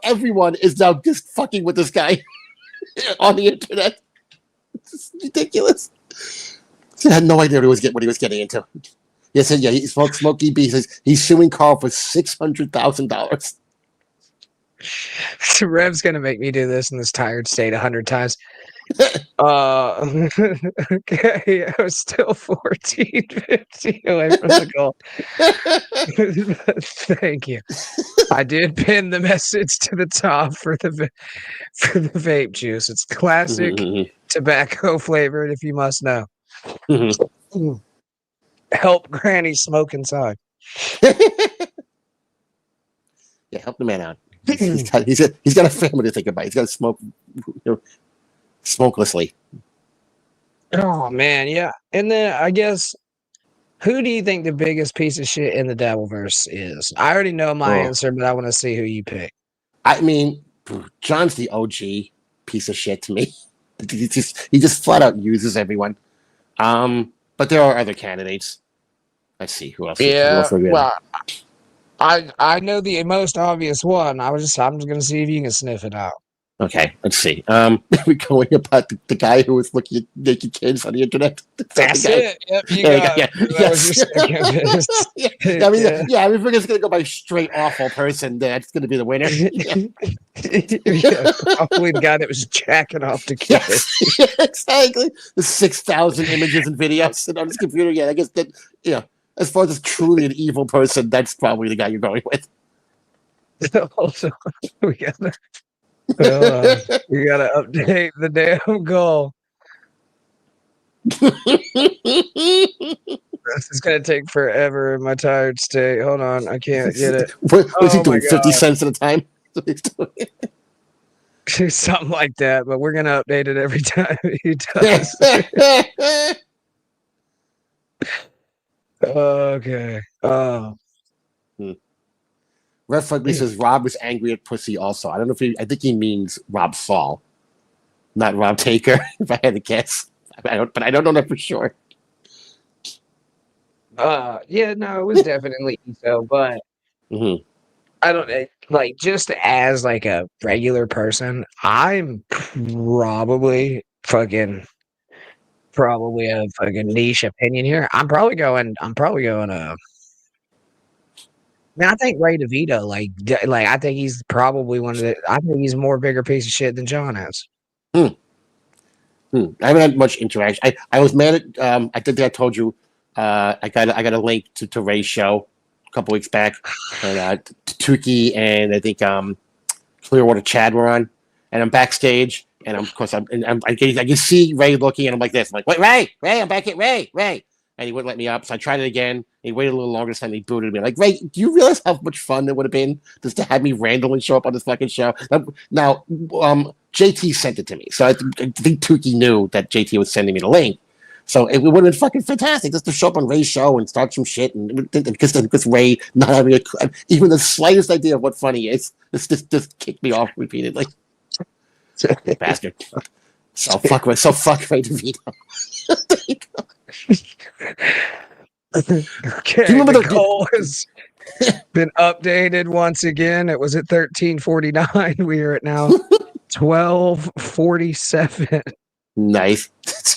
everyone is now just fucking with this guy on the internet. It's ridiculous. I had no idea what he was getting into. Yes, yeah, Smokey B says he's suing Carl for $600,000. So Rev's gonna make me do this in this tired state 100 times. Okay, I was still 14-15 away from the goal. Thank you. I did pin the message to the top for the vape juice. It's classic tobacco flavored, if you must know. Help Granny smoke inside. Yeah, help the man out. He's got a family to think about. He's got to smoke smokelessly. Oh man, yeah. And then I guess, who do you think the biggest piece of shit in the dabbleverse is? I already know my answer, but I want to see who you pick. I mean, John's the OG piece of shit to me. He just flat out uses everyone. But there are other candidates. Let's see who else. Yeah, well, I know the most obvious one. I'm just gonna see if you can sniff it out. Okay, let's see. We're going about the guy who was looking at naked kids on the internet. That's it. Yep, you got it. I mean, if we're just gonna go by straight awful person, that's gonna be the winner. Probably the guy that was jacking off to kids. Yes, exactly. The 6,000 images and videos on his computer. Yeah, I guess that as far as truly an evil person, that's probably the guy you're going with. Also, we gotta update the damn goal. This is gonna take forever in my tired state. Hold on, I can't get it. What's he doing? 50 cents at a time? Something like that, but we're gonna update it every time he does. Okay. Red Fugly says Rob was angry at pussy also. I don't know I think he means Rob Saul, not Rob Taker, if I had to guess. I don't know that for sure. Yeah, no, it was definitely so, but I don't like, just as like a regular person, I'm probably a fucking niche opinion here. I'm probably going I think Ray DeVito, like I think he's probably I think he's a more bigger piece of shit than John is. I haven't had much interaction. I was mad at I think I told you I got a link to Ray's show a couple weeks back, and Tooke and I think Clearwater Chad were on, and I'm backstage, and of course I can see Ray looking, and I'm like this. I'm like, wait, Ray, I'm back at Ray, and he wouldn't let me up, so I tried it again. He waited a little longer this time. He booted me. I'm like, Ray, do you realize how much fun it would have been just to have me randomly show up on this fucking show? Now, JT sent it to me, so I think Tookie knew that JT was sending me the link. So it would have been fucking fantastic just to show up on Ray's show and start some shit, and because Ray not having even the slightest idea of what funny is, just kicked me off repeatedly. Bastard. So fuck Ray DeVito. Okay, Do you remember the goal has been updated once again. It was at 13:49. We are at now 12:47. Nice.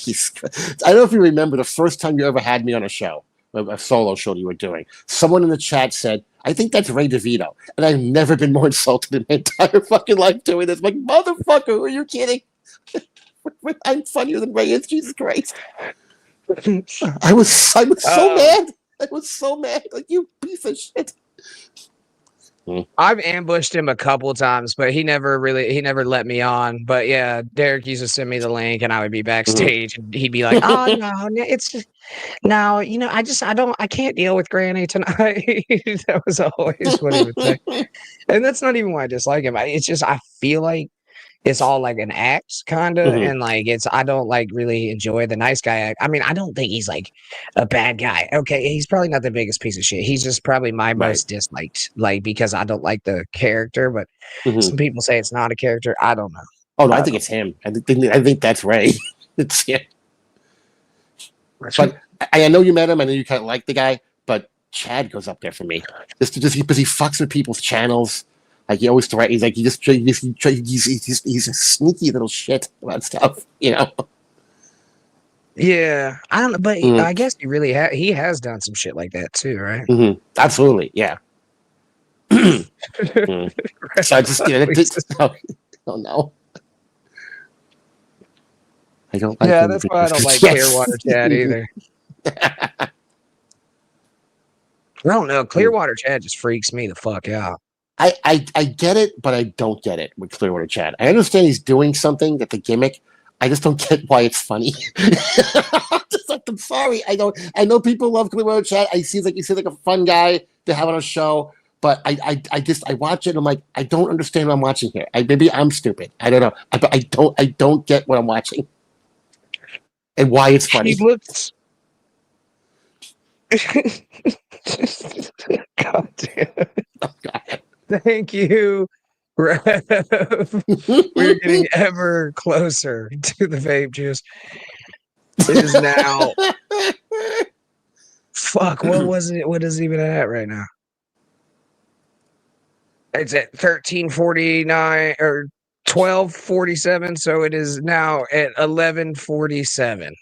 I don't know if you remember the first time you ever had me on a show, a solo show you were doing. Someone in the chat said, "I think that's Ray DeVito," and I've never been more insulted in my entire fucking life doing this. I'm like, motherfucker, are you kidding? I'm funnier than Ray is. Jesus Christ! I was so mad. I was so mad. Like, you piece of shit. I've ambushed him a couple times, but he never let me on. But yeah, Derek used to send me the link, and I would be backstage, and he'd be like, "Oh no, it's just no, I can't deal with Granny tonight." That was always what he would say, and that's not even why I dislike him. It's just I feel like it's all like an act, kind of, and like I don't like really enjoy the nice guy act. I mean, I don't think he's like a bad guy. Okay, he's probably not the biggest piece of shit. He's just probably my most disliked, like, because I don't like the character. But some people say it's not a character. I don't know. Oh no, I think it's him. I think that's Ray. It's him. But I know you met him. I know you kind of like the guy, but Chad goes up there for me. Just because he fucks with people's channels. Like, he always threatens. He's like, he's a sneaky little shit about stuff, you know. Yeah, I don't know, but I guess he has done some shit like that too, right? Absolutely, yeah. So I just, oh no. I don't like. Yeah, that's why I don't like Clearwater Chad either. I don't know. Clearwater Chad just freaks me the fuck out. I get it, but I don't get it with Clearwater Chad. I understand he's doing something that's a gimmick. I just don't get why it's funny. I'm sorry. I know people love Clearwater Chad. He seems like a fun guy to have on a show, but I watch it and I'm like, I don't understand what I'm watching here. Maybe I'm stupid. I don't know. I don't get what I'm watching and why it's funny. He looks. God damn it. Oh, God. Thank you, Rev. We're getting ever closer to the vape juice. It is now. Fuck, what was it? What is it even at right now? It's at 13:49 or 12:47, so it is now at 11:47.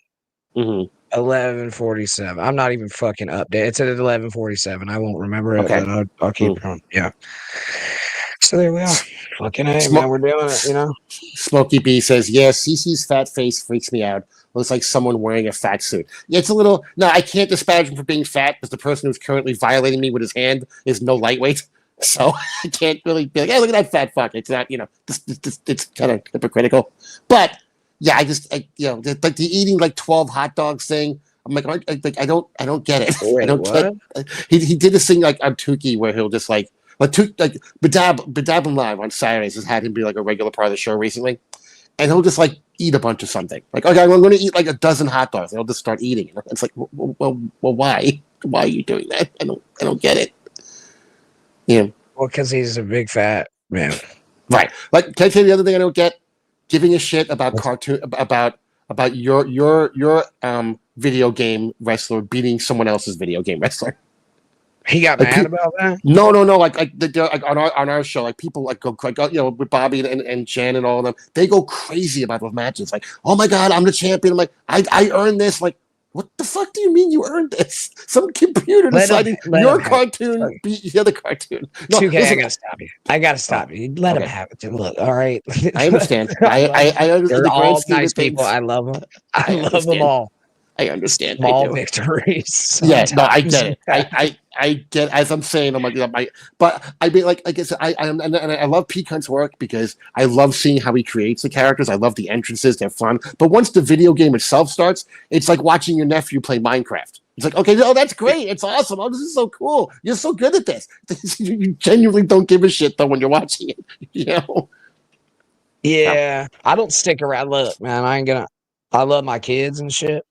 11:47. I'm not even fucking updated. It's at 11:47. I won't remember it, but I'll keep it on. Yeah. So there we are. Fucking hey, man, we're doing it, you know? Smokey B says, yeah, Cece's fat face freaks me out. Looks like someone wearing a fat suit. Yeah, it's a little... No, I can't disparage him for being fat because the person who's currently violating me with his hand is no lightweight. So I can't really be like, hey, look at that fat fuck. It's not, it's kind of hypocritical. But... yeah, like the eating like 12 hot dogs thing. I'm like, I don't get it. Wait, I don't what? get. He did this thing like on Tooke where he'll just like Bedabbling Live on Saturdays has had him be like a regular part of the show recently, and he'll just like eat a bunch of something. Like, okay, I'm going to eat like a dozen hot dogs, and he'll just start eating. It's like, well, why? Why are you doing that? I don't get it. Yeah. Well, because he's a big fat man. Right. Like, can I tell you the other thing I don't get? Giving a shit about about your video game wrestler beating someone else's video game wrestler. He got mad about that? No. Like on our show, like people like go with Bobby and Jan and all of them, they go crazy about those matches. Like, oh my god, I'm the champion. I'm like, I earned this. Like, what the fuck do you mean you earned this? Some computer decided your cartoon beat the other cartoon. No, Tooke, I gotta stop you. Let him have it. Look, all right. I understand. I understand. They're all nice people. I love them. I love them all. I understand. Small victories. Yeah, no, I get it. I get, as I'm saying, I'm like, but I mean, like I said, I love Pete Hunt's work because I love seeing how he creates the characters. I love the entrances; they're fun. But once the video game itself starts, it's like watching your nephew play Minecraft. It's like, okay, oh, that's great. It's awesome. Oh, this is so cool. You're so good at this. You genuinely don't give a shit though when you're watching it. You know? Yeah, I don't stick around. Look, man, I love my kids and shit.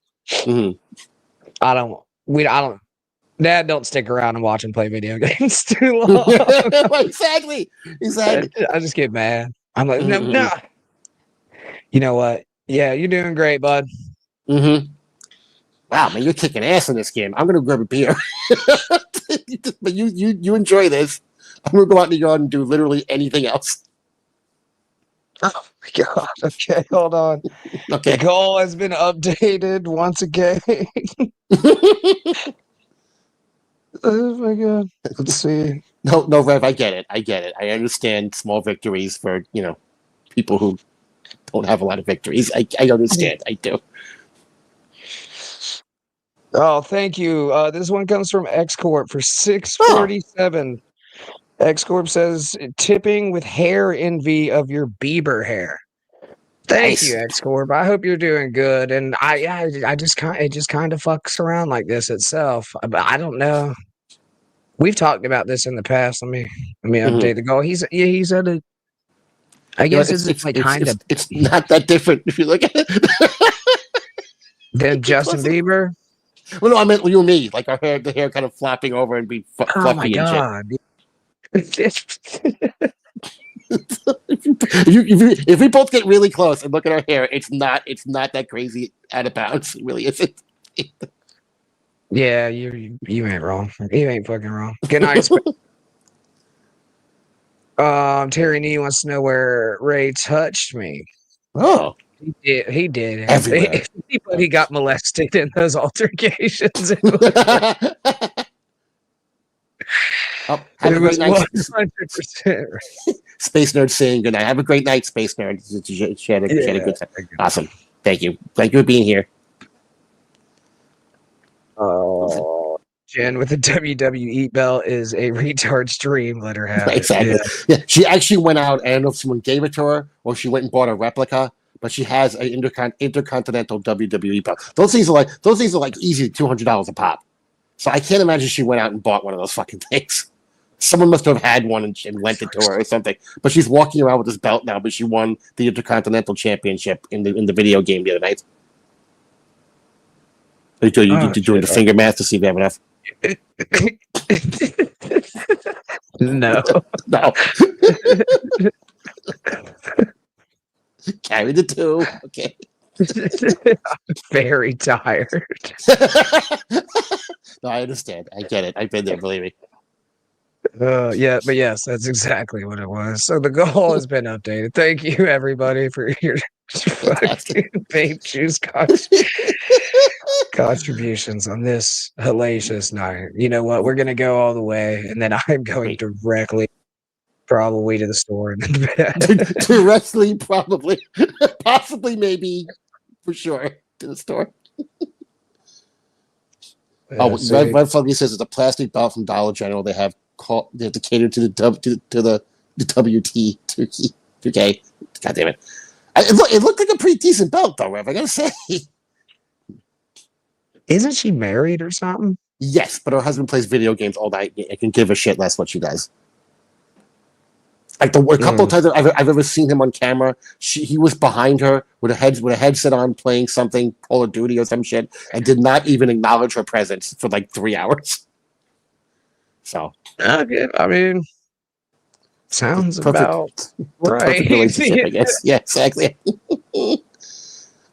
I don't. Dad, don't stick around and watch and play video games too long. Exactly. I just get mad. I'm like, no. You know what? Yeah, you're doing great, bud. Wow, man, you're kicking ass in this game. I'm gonna grab a beer. But you enjoy this. I'm gonna go out in the yard and do literally anything else. Oh my god. Okay, hold on. Okay. The goal has been updated once again. Oh my god. Let's see. No, Rev, I get it. I understand small victories for, people who don't have a lot of victories. I understand. I do. Oh, thank you. This one comes from X Corp for 647. X Corp says tipping with hair envy of your Bieber hair. Thank you, X Corp. I hope you're doing good. And I just kind of fucks around like this itself. But I don't know. We've talked about this in the past. Let me update the goal. He's at a. I guess it's like kind of. It's not that different if you look at it. Than Justin Bieber. Well, no, I meant you and me. Like the hair kind of flopping over and be fluffy Oh my god. and shit. If we both get really close and look at our hair, it's not that crazy out of bounds. It really isn't. Yeah, you ain't wrong. You ain't fucking wrong. Good night. Terry Nee wants to know where Ray touched me. Oh. He did. Everywhere. He got molested in those altercations. Have a great night. 100%. Space Nerd saying good night. Have a great night, Space Nerd. She had a good time. Awesome. Thank you. Thank you for being here. Jen with the WWE belt is a retard stream. Let her have it. Exactly. Yeah. She actually went out. I don't know if someone gave it to her or she went and bought a replica. But she has an intercontinental WWE belt. Those things are like easy $200 a pop. So I can't imagine she went out and bought one of those fucking things. Someone must have had one and lent it to her or something. But she's walking around with this belt now. But she won the Intercontinental Championship in the video game the other night. You're doing the finger math to see if you have enough. No. No. Carry the two. Okay. I'm very tired. No, I understand. I get it. I've been there, believe me. Yeah, but yes, that's exactly what it was. So the goal has been updated. Thank you, everybody, for your fucking vape juice contributions on this hellacious night. You know what? We're gonna go all the way, and then I'm going directly, probably to the store and then bed. Directly, probably, possibly, maybe, for sure, to the store. Red Fugly says it's a plastic belt from Dollar General. They have to cater to the WT 2K. God damn it! It looked like a pretty decent belt, though, Rev. I gotta say. Isn't she married or something? Yes, but her husband plays video games all night. I can give a shit less what she does. Like a couple of times I've ever seen him on camera, he was behind her with a headset on, playing something, Call of Duty or some shit, and did not even acknowledge her presence for like 3 hours. So, okay, I mean, sounds about right. Perfect relationship, I guess. Yeah, exactly. Did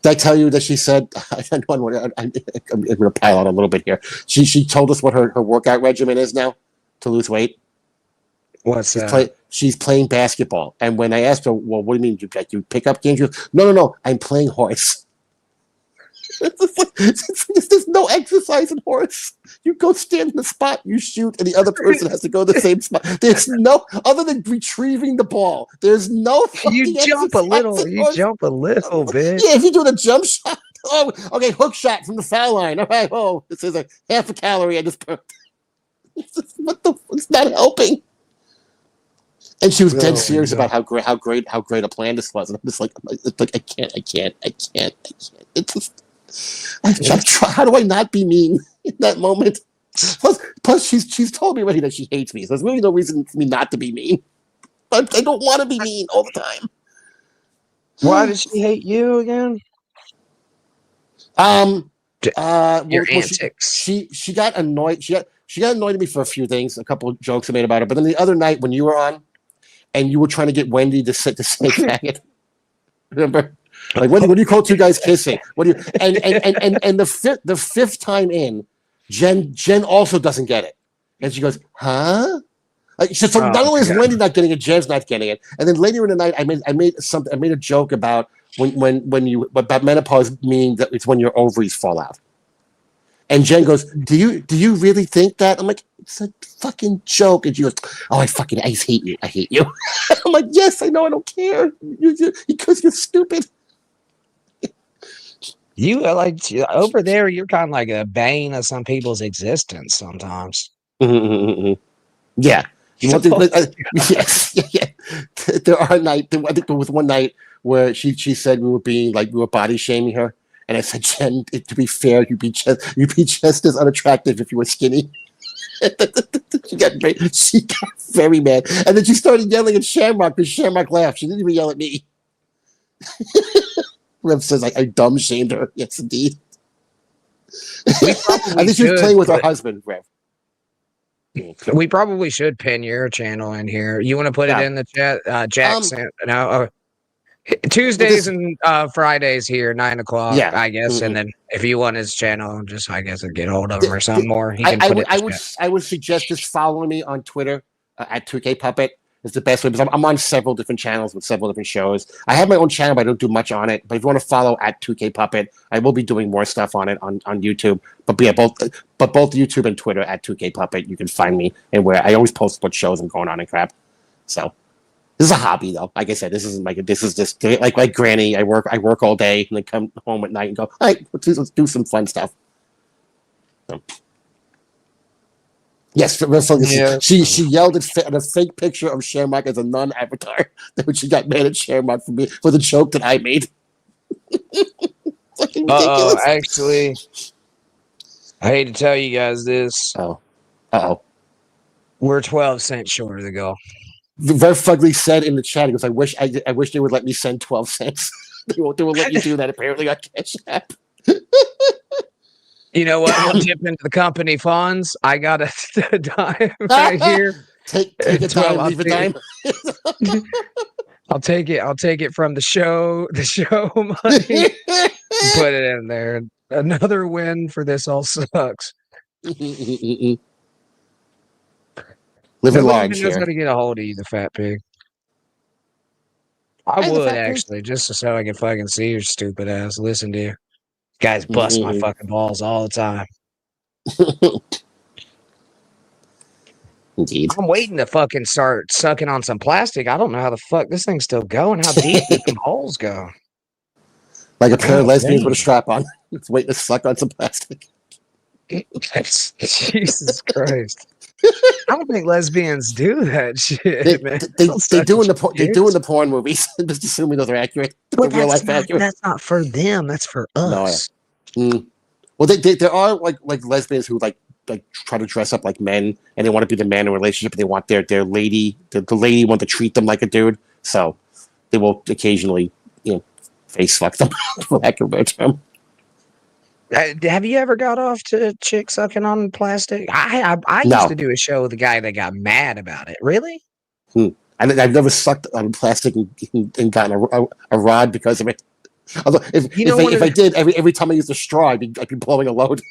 I tell you that she said? I'm going to pile on a little bit here. She told us what her workout regimen is now to lose weight. What's that? She's playing basketball, and when I asked her, "Well, what do you mean? You pick up games?" She goes, "No, I'm playing horse." There's no exercise in horse. You go stand in the spot, you shoot, and the other person has to go to the same spot. There's no other than retrieving the ball. There's no. You jump a little. You jump a little bit. Yeah, if you do a jump shot. Oh, okay, hook shot from the foul line. All right. Oh, this is a half a calorie I just put. It's not helping. And she was dead serious about how great a plan this was. And I'm just like I can't. It's just, how do I not be mean in that moment? Plus she's told me already that she hates me. So there's really no reason for me not to be mean. But I don't want to be mean all the time. Why does she hate you again? Your well, antics. she got annoyed. She got annoyed at me for a few things, a couple of jokes I made about her. But then the other night when you were on, and you were trying to get Wendy to say faggot, remember? Like, what do you call two guys kissing? What do you? And the fifth time in, Jen also doesn't get it, and she goes, "Huh?" Like, so not only is Wendy not getting it, Jen's not getting it. And then later in the night, I made a joke about about menopause, meaning that it's when your ovaries fall out. And Jen goes, "Do you really think that?" I'm like, "It's a fucking joke." And she goes, "Oh, I hate you. I hate you." I'm like, "Yes, I know. I don't care because you're stupid." You are like over there. You're kind of like a bane of some people's existence sometimes. Yeah. Yes. Yeah. There are nights. I think there was one night where she said we were body shaming her, and I said, "Jen, to be fair, you'd be just as unattractive if you were skinny." She got very mad, and then she started yelling at Shamrock because Shamrock laughed. She didn't even yell at me. Rev says I dumb shamed her. Yes, indeed. I think she was playing with her husband, Rev. We probably should pin your channel in here. You want to put it in the chat? Jackson, Tuesdays and Fridays here, 9 o'clock, I guess. And then if you want his channel, just I guess get hold of him or something more. He can I would suggest just following me on Twitter at Tooke Puppet. Is the best way because I'm on several different channels with several different shows. I have my own channel, but I don't do much on it. But if you want to follow at Tooke Puppet, I will be doing more stuff on it on YouTube. But yeah, both YouTube and Twitter at Tooke Puppet, you can find me and where I always post what shows I'm going on and crap. So this is a hobby though. Like I said, this is just like Granny. I work all day and then come home at night and go, all right, let's do some fun stuff. So. Yes, she yelled at a fake picture of Shamrock as a non-avatar. When she got mad at Shamrock for the joke that I made. Fucking ridiculous. Actually, I hate to tell you guys this. We're 12 cents short of the goal. Very Fugly said in the chat, he goes, I wish they would let me send 12 cents. They won't let you do that apparently on Cash App. You know what? We'll dip into the company funds. I got a dime right here. Take a dime, leave a dime. I'll take it from the show money. Put it in there. Another win for This All Sucks. Living large here. Nobody knows how to get a hold of you, the fat pig. I would actually, just so I can fucking see your stupid ass. Listen to you. Guys bust my fucking balls all the time. Indeed. I'm waiting to fucking start sucking on some plastic. I don't know how the fuck this thing's still going. How deep do some holes go? Like a pair of lesbians with a strap on. It's waiting to suck on some plastic. Jesus Christ. I don't think lesbians do that shit, man. They do in the porn movies. Just assuming those are accurate. Real life accurate. That's not for them. That's for us. No, yeah. Well, there are like lesbians who like try to dress up like men, and they want to be the man in a relationship. But they want their lady, the lady want to treat them like a dude. So they will occasionally, face fuck them, for lack of a better term. Have you ever got off to chick sucking on plastic? I used to do a show with a guy that got mad about it. Really? I've never sucked on plastic and gotten a rod because of it. Although if I did, every time I used a straw, I'd be blowing a load.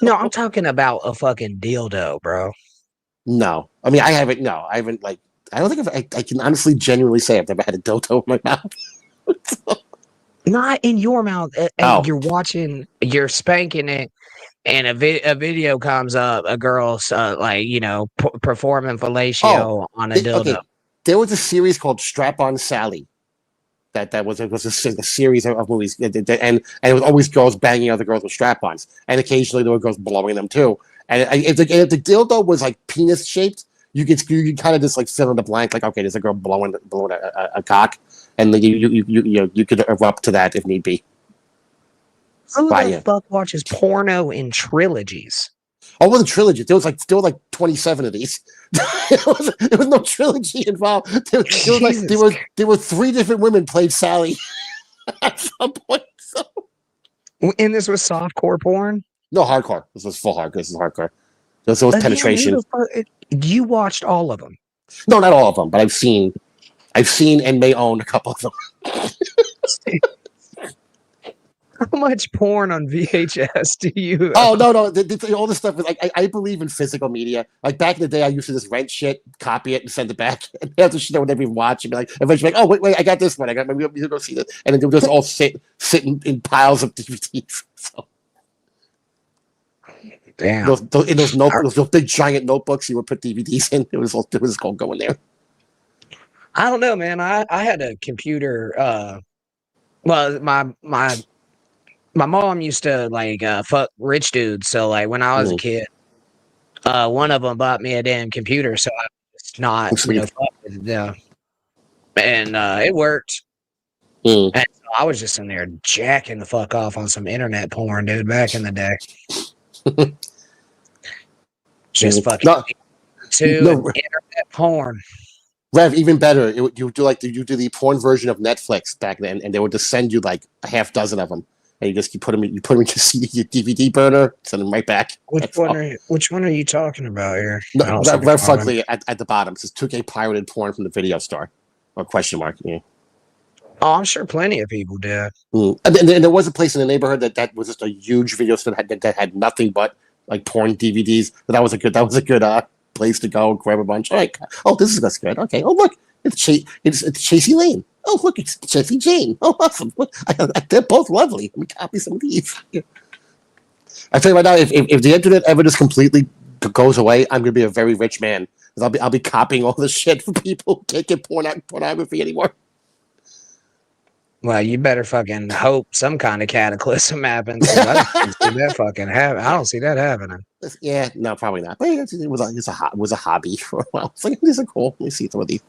No, I'm talking about a fucking dildo, bro. No, I mean I haven't. No, I haven't. Like I don't think I can honestly, genuinely say I've never had a dildo in my mouth. Not in your mouth. You're spanking it, and a video comes up. A girl's performing fellatio on a dildo. Okay. There was a series called Strap On Sally. That was a series of movies, and it was always girls banging other girls with strap-ons, and occasionally there were girls blowing them too. And if the dildo was like penis shaped, you kind of just like fill in the blank, like okay, there's a girl blowing a cock, and then you could erupt to that if need be. Who the fuck watches porno in trilogies? Oh, well, the trilogy. There was like 27 of these. There was no trilogy involved. There were 3 different women played Sally at some point. So. And this was softcore porn? No, hardcore. This was full hardcore. This is hardcore. This was penetration. You watched all of them? No, not all of them, but I've seen and may own a couple of them. How much porn on VHS do you? Oh no, all this stuff is like I believe in physical media. Like back in the day, I used to just rent shit, copy it, and send it back. And have to shit I would never even watch. And be like, eventually, like, oh wait, I got this one. I got maybe go see this, and then they would just all sit in piles of DVDs. So. Damn. Those notebooks, those big giant notebooks, you would put DVDs in. It was all going there. I don't know, man. I had a computer. Well, my mom used to like fuck rich dudes. So like when I was a kid, one of them bought me a damn computer, so I was not fuck with them. And it worked. And so I was just in there jacking the fuck off on some internet porn, dude. Back in the day, just fucking internet porn. Rev, even better, you do the porn version of Netflix back then, and they would just send you like a half dozen of them. And you put them in your DVD burner, send them right back. Which one are you talking about here? No, Rev Fugly at the bottom says Tooke pirated porn from the video store, or question mark. Yeah. Oh, I'm sure plenty of people did. And there was a place in the neighborhood that was just a huge video store that had nothing but like porn DVDs. But that was a good place to go and grab a bunch. All right. Oh, this is good. Okay. Oh, look, it's Chasey Lane. Oh, look, it's Jesse Jane. Oh, awesome. They're both lovely. Let me copy some of these. I tell you right now, if the internet ever just completely goes away, I'm gonna be a very rich man. Because I'll be copying all this shit from people who can't get pornography anymore. Well, you better fucking hope some kind of cataclysm happens. I don't see that fucking happen. I don't see that happening. Yeah, no, probably not. But it was a hobby for a while. It's like, these are cool. Let me see some of these.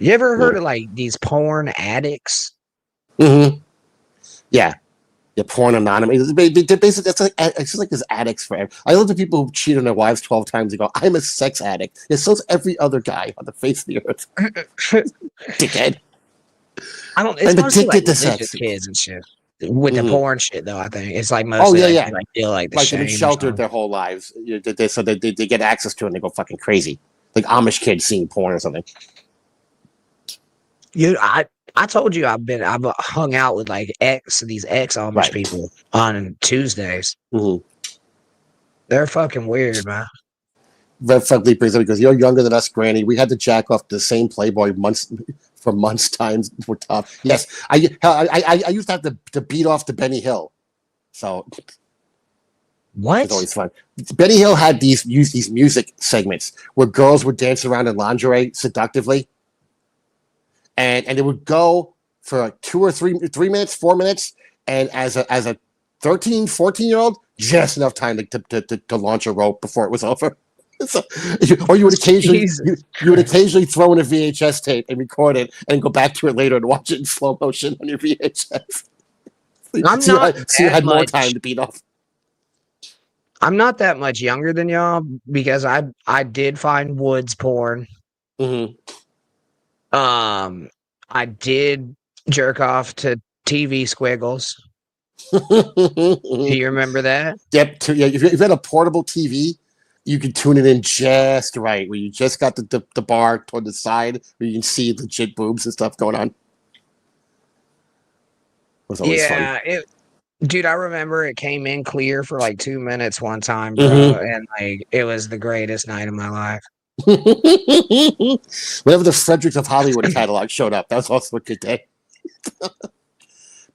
You ever heard of like these porn addicts? Mm-hmm. Yeah. Yeah, porn anonymous. Basically, it's just like there's addicts for everything. I love the people who cheat on their wives 12 times and go, I'm a sex addict. Yeah, so's every other guy on the face of the earth. Dickhead. It's mostly like religious kids and shit. With the porn shit, though, I think it's like mostly like feel like the like shame they've been sheltered their whole lives, so they get access to it and they go fucking crazy, like Amish kids seeing porn or something. I told you I've hung out with like these ex Amish people on Tuesdays. Mm-hmm. They're fucking weird, man. Red Fugly brings up because you're younger than us, Granny. We had to jack off the same Playboy for months times. We're tough. Yes, I used to have to beat off to Benny Hill. So what? It's always fun. Benny Hill had these music segments where girls would dance around in lingerie seductively, and it would go for like 2 or 3 minutes, 4 minutes, and as a 13, 14-year-old, just enough time to launch a rope before it was over. So, or you would occasionally throw in a VHS tape and record it and go back to it later and watch it in slow motion on your VHS. So you had more time to beat off. I'm not that much younger than y'all because I did find Woods porn. Mm-hmm. I did jerk off to TV squiggles. Do you remember that? Yep. If you had a portable TV, you can tune it in just right, where you just got the bar toward the side where you can see legit boobs and stuff going on. It was always fun. Dude, I remember it came in clear for like 2 minutes one time, bro, and like it was the greatest night of my life. Whenever the Fredericks of Hollywood catalog showed up, that was also a good day. But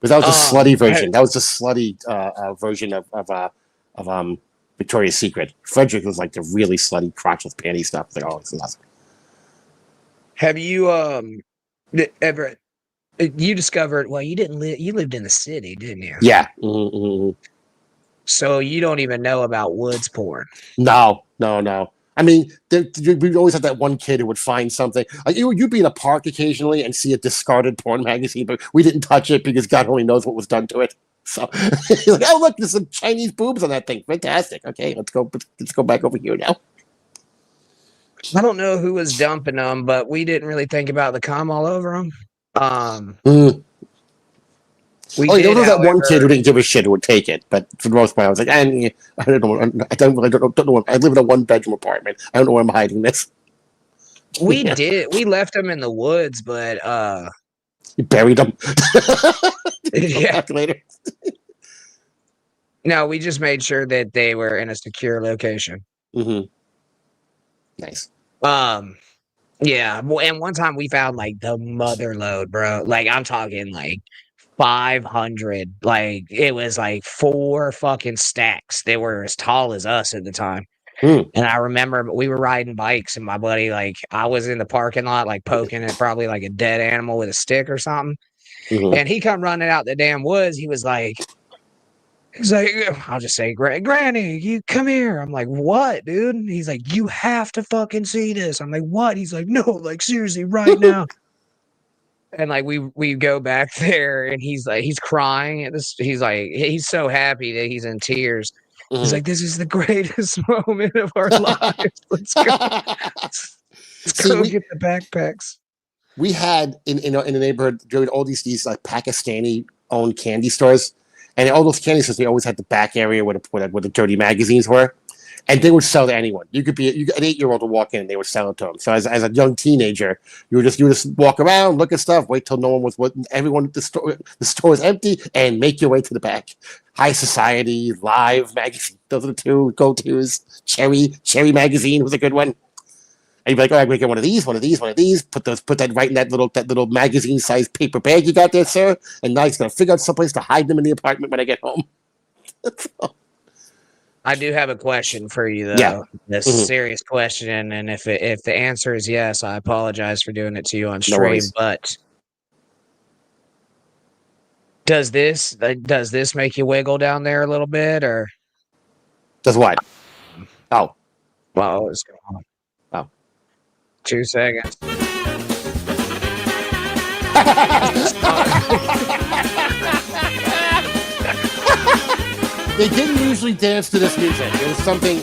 that was the slutty version. That was the slutty version of Victoria's Secret. Frederick was like the really slutty crotchless panty stuff. Like, oh, it's awesome. Have you ever? You discovered? Well, you didn't live. You lived in the city, didn't you? Yeah. Mm-hmm. So you don't even know about Woods porn. No. I mean, we always had that one kid who would find something. Like you'd be in a park occasionally and see a discarded porn magazine, but we didn't touch it because God only knows what was done to it. So you're like, oh look, there's some Chinese boobs on that thing. Fantastic. Okay, let's go back over here now. I don't know who was dumping them, but we didn't really think about the cum all over them. We there did, was that one kid however, who didn't give a shit who would take it, but for the most part, I was like, I don't know. I don't know. I live in a 1-bedroom apartment. I don't know where I'm hiding this. we Yeah. did. We left them in the woods, but You buried them. yeah. Later. No, we just made sure that they were in a secure location. Mm-hmm. Nice. Yeah, and one time we found like the mother load, bro. Like I'm talking like 500. Like it was like 4 fucking stacks. They were as tall as us at the time. Mm. And I remember we were riding bikes, and my buddy, like, I was in the parking lot, like poking at probably like a dead animal with a stick or something. Mm-hmm. And he come running out the damn woods. He's like, I'll just say, Granny, you come here. I'm like, what, dude? And he's like, you have to fucking see this. I'm like, what? He's like, no, like seriously, right now. And like we go back there, and he's like, he's crying at this. He's like, he's so happy that he's in tears. Mm-hmm. He's like, this is the greatest moment of our lives. Let's go. Let's go get the backpacks. We had in the neighborhood during all these like Pakistani owned candy stores, and all those candy stores, they always had the back area where the dirty magazines were, and they would sell to anyone. You could be an 8-year-old to walk in, and they would sell it to them. So as a young teenager, you would just walk around, look at stuff, wait till no one was everyone the store is empty, and make your way to the back. High Society, Live magazine, those are the 2 go-tos. Cherry magazine was a good one. And you'd be like, oh, I'm gonna get one of these. Put that right in that little magazine sized paper bag you got there, sir. And now he's gonna figure out someplace to hide them in the apartment when I get home. I do have a question for you, though. Yeah. This serious question, and if the answer is yes, I apologize for doing it to you on stream. But does this make you wiggle down there a little bit, or does what? Oh, well, it's going on. 2 seconds. They didn't usually dance to this music. It was something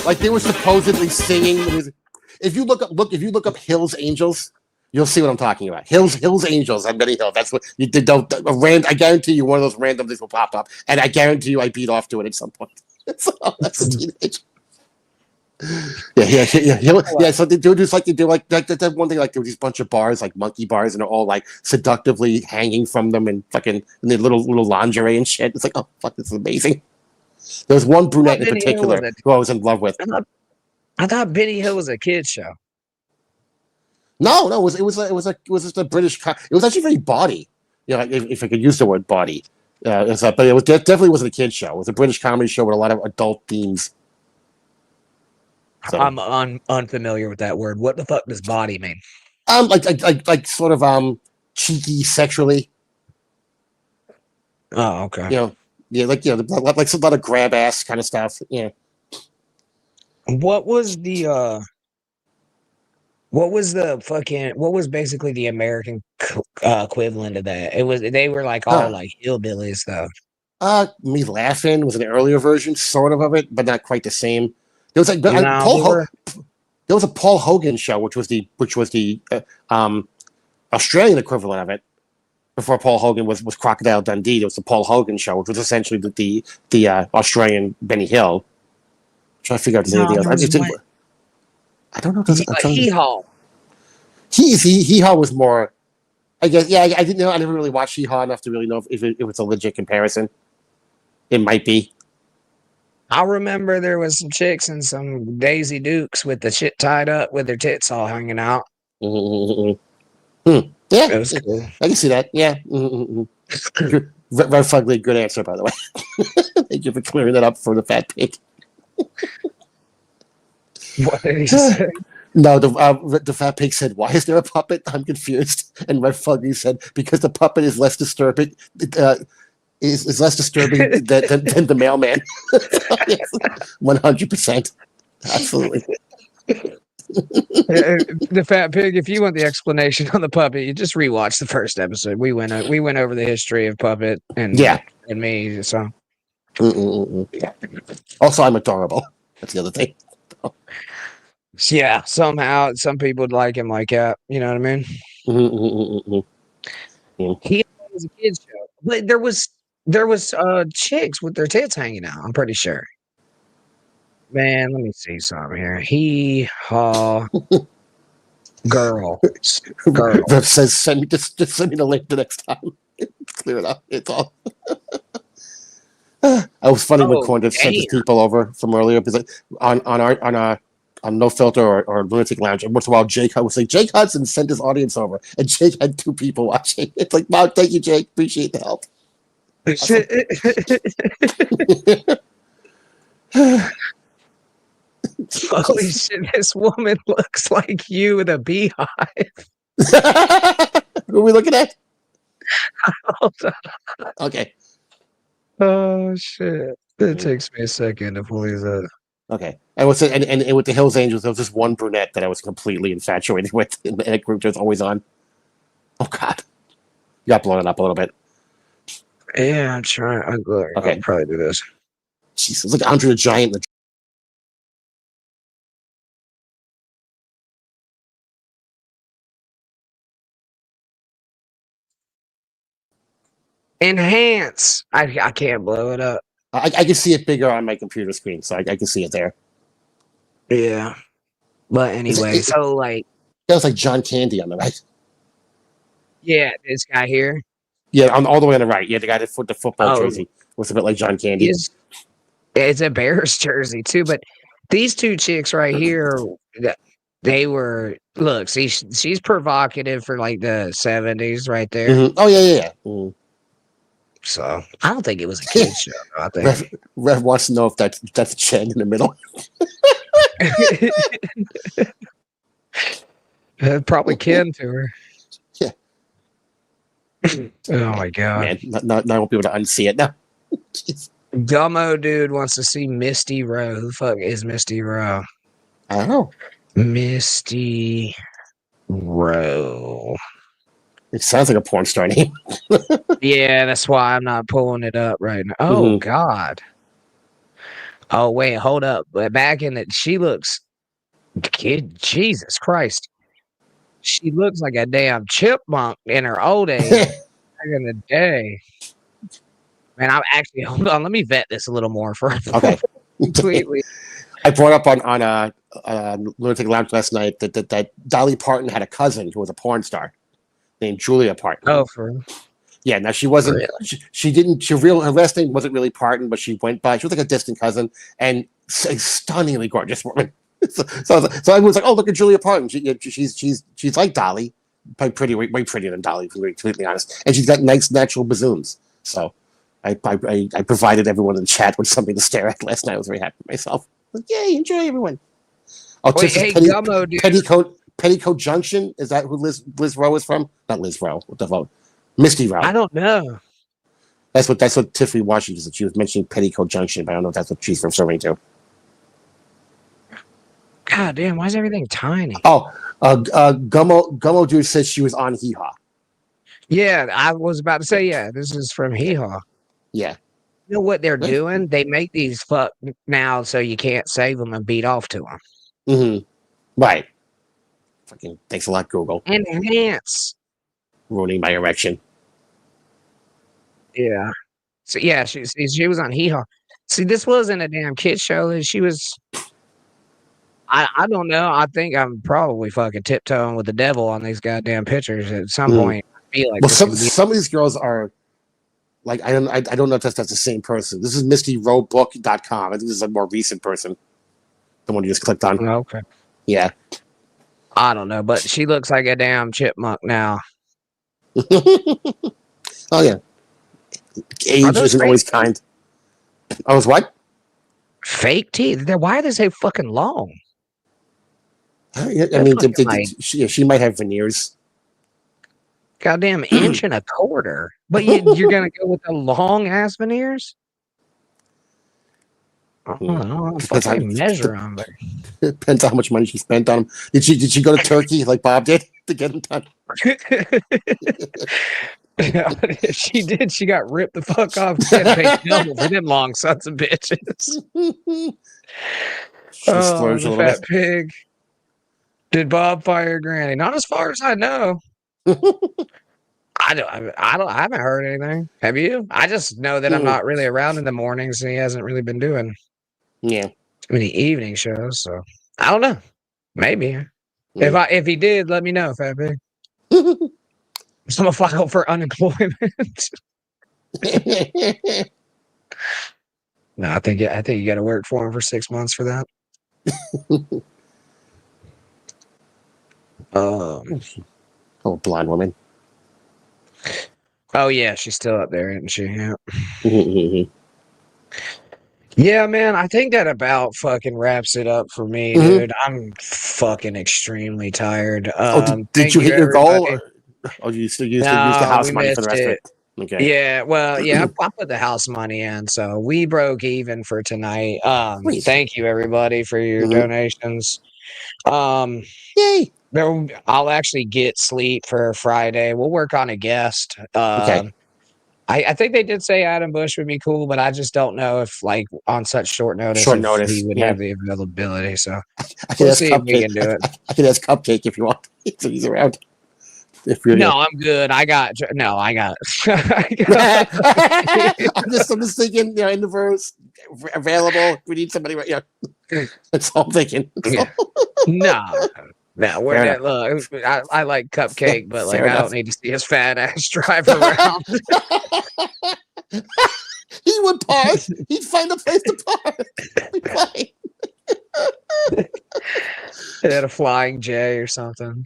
like they were supposedly singing the music. If you look up Hills Angels, you'll see what I'm talking about. Hills Angels on Benny Hill. That's what you did. I guarantee you one of those random things will pop up, and I guarantee you I beat off to it at some point. So that's a teenager. Yeah. So they do just like they do like that one thing, like there was these bunch of bars, like monkey bars, and they're all like seductively hanging from them and fucking in their little lingerie and shit. It's like, oh fuck, this is amazing. There was one brunette in particular who I was in love with. I thought Benny Hill was a kid's show. No, it was just a British. It was actually very bawdy. You know, if I could use the word bawdy. But it definitely wasn't a kid's show. It was a British comedy show with a lot of adult themes. So, I'm unfamiliar with that word. What the fuck does body mean? Like sort of cheeky sexually. Oh, okay. Like a lot of grab ass kind of stuff. Yeah. What was basically the American equivalent of that? They were like all like hillbillies though. Me Laughing was an earlier version, sort of it, but not quite the same. There was like there was a Paul Hogan show, which was the Australian equivalent of it. Before Paul Hogan was Crocodile Dundee, there was the Paul Hogan show, which was essentially the Australian Benny Hill. I'm trying to figure out the name of the other. I don't know. Hee Haw. Hee Haw was more. I guess. Yeah, I didn't know. I never really watched Hee Haw enough to really know if it's a legit comparison. It might be. I remember there was some chicks and some Daisy Dukes with the shit tied up with their tits all hanging out. Yeah, it was cool. I can see that. Yeah. Very fugly, good answer, by the way. Thank you for clearing that up for the fat pig. What did he say? No, the fat pig said, "Why is there a puppet?" I'm confused. And Red Fugly said, "Because the puppet is less disturbing." Is less disturbing than the mailman. 100%. Absolutely. The fat pig, if you want the explanation on the puppet, you just rewatch the first episode. We went over the history of Puppet and me. So also, I'm adorable. That's the other thing. Yeah, somehow some people would like him like that. You know what I mean? Yeah. He was a kid's show. But there was chicks with their tits hanging out. I'm pretty sure. Man, let me see something here. He haw girl. Rev says send me just send me the link the next time. Clear it up. It's all. It was funny when Corn just sent his people over from earlier because on No Filter or Lunatic Lounge. And once in a while, Jake was like, Jake Hudson sent his audience over, and Jake had 2 people watching. It's like, wow, thank you, Jake. Appreciate the help. Holy shit, this woman looks like you with a beehive. Who are we looking at? Hold on. Okay. Oh shit. It takes me a second to pull these up. Okay. And with the Hills Angels, there was this one brunette that I was completely infatuated with in a group that's always on. Oh God. You got blown it up a little bit. Yeah, I'm trying. I'll probably do this. Jesus, look at Andre the Giant. Enhance. I can't blow it up. I can see it bigger on my computer screen, so I can see it there. Yeah. But anyway, so like that was like John Candy on the right. Yeah, this guy here. Yeah, on all the way on the right. Yeah, the guy that put the football jersey was a bit like John Candy. It's a Bears jersey too, but these 2 chicks right here, they were look. See, she's provocative for like the 70s, right there. Mm-hmm. Oh yeah. Mm-hmm. So I don't think it was a kid's show. I think Rev wants to know if that's Chen in the middle. Probably kin to her. Yeah. Oh my God. Man, now I won't be able to unsee it now. Gummo dude wants to see Misty Rowe. Who the fuck is Misty Rowe? I don't know. Misty Rowe. It sounds like a porn star name. Yeah, that's why I'm not pulling it up right now. Oh God. Oh wait, hold up. But back in it, she looks. Jesus Christ. She looks like a damn chipmunk in her old age. Back in the day. Man, I'm actually hold on. Let me vet this a little more for okay. Completely. I brought up on Lunatic Lounge last night that Dolly Parton had a cousin who was a porn star named Julia Parton. Oh, for real? Yeah. Now she wasn't. Really? She didn't. Her last name wasn't really Parton, but she went by. She was like a distant cousin and a stunningly gorgeous woman. So I was like, oh, look at Julia Parton. She's like Dolly, probably way prettier than Dolly, to be completely honest. And she's got nice natural bazooms. So I provided everyone in the chat with something to stare at last night. I was very happy with myself. Like, yay, enjoy everyone. Oh, wait, hey, Gummo, dude. Petticoat Junction. Is that who Liz Rowe is from? Not Liz Rowe. What the fuck? Misty Rowe. I don't know. That's what Tiffany Washington said. She was mentioning Petticoat Junction, but I don't know if that's what she's referring to. God damn, why is everything tiny? Oh, Gummo dude says she was on Hee Haw. Yeah, I was about to say, yeah, this is from Hee Haw. Yeah. You know what they're doing? They make these fuck now so you can't save them and beat off to them. Mm-hmm. Right. Fucking thanks a lot, Google. Enhance. Ruining my erection. Yeah. So yeah, she was on Hee Haw. See, this wasn't a damn kid show. She was. I don't know. I think I'm probably fucking tiptoeing with the devil on these goddamn pictures at some point. I feel like some of these girls are like I don't know if that's the same person. This is MistyRobook.com. I think this is a more recent person. The one you just clicked on. Okay. Yeah. I don't know, but she looks like a damn chipmunk now. Oh yeah. Age isn't always kind. I was what? Fake teeth. Why are they so fucking long? I mean, she might have veneers. Goddamn inch and a quarter. But you're gonna go with the long ass veneers? I don't know. I measure them. Depends on how much money she spent on them. Did she go to Turkey like Bob did to get them done? If she did, she got ripped the fuck off. She had to pay double for them long sons of bitches. Oh, the fat pig. Did Bob fire Granny? Not as far as I know. I haven't heard anything. Have you? I just know that I'm not really around in the mornings, and he hasn't really been doing Yeah. too many evening shows. So I don't know. Maybe if he did, let me know, Fat Pig. I'm gonna file for unemployment. No, I think you got to work for him for 6 months for that. Oh, blonde woman. Oh yeah, she's still up there, isn't she? Yeah. Yeah, man. I think that about fucking wraps it up for me, dude. I'm fucking extremely tired. Did you hit your goal? Or you still use the house money for the rest of it? Okay. Yeah, well, yeah, I put the house money in, so we broke even for tonight. Thank you everybody for your donations. Yay! I'll actually get sleep for Friday. We'll work on a guest. Okay. I think they did say Adam Bush would be cool, but I just don't know if, like, on such short notice, he would have the availability. So we'll see if we can do it. I can ask Cupcake if you want. So he's around. No, I'm good. I got. I'm just thinking, in the verse, available. We need somebody. Yeah, that's all I'm thinking. No, we're look. I like Cupcake, but like I don't need to see his fat ass drive around. He would park. He'd find a place to park. He'd be fine. It had a flying J or something.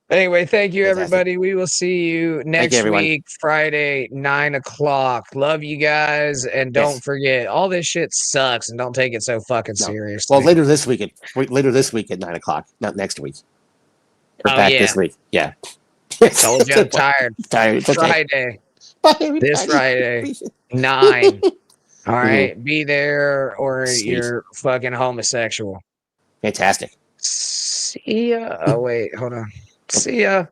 Anyway, thank you, everybody. We will see you next week, Friday, 9:00. Love you guys, and don't forget, all this shit sucks, and don't take it so fucking seriously. Well, later this week at 9:00, not next week. We're back this week. Yeah. Told you I'm tired. Friday. This Friday, 9. All right, be there, or you're fucking homosexual. Fantastic. See ya. Oh wait, hold on. See ya.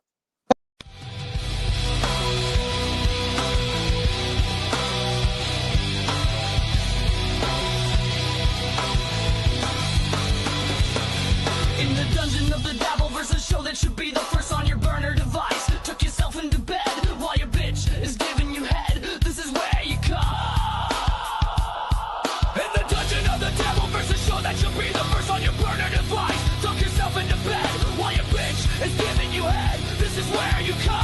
In the dungeon of the dabbleverse, a show that should be the first on your burner device. Tuck yourself into bed while your bitch is giving you head. This is where you come. In the dungeon of the dabbleverse, a show that should be the first on your burner device. Tuck yourself into bed while your bitch is giving you head. This is where you come.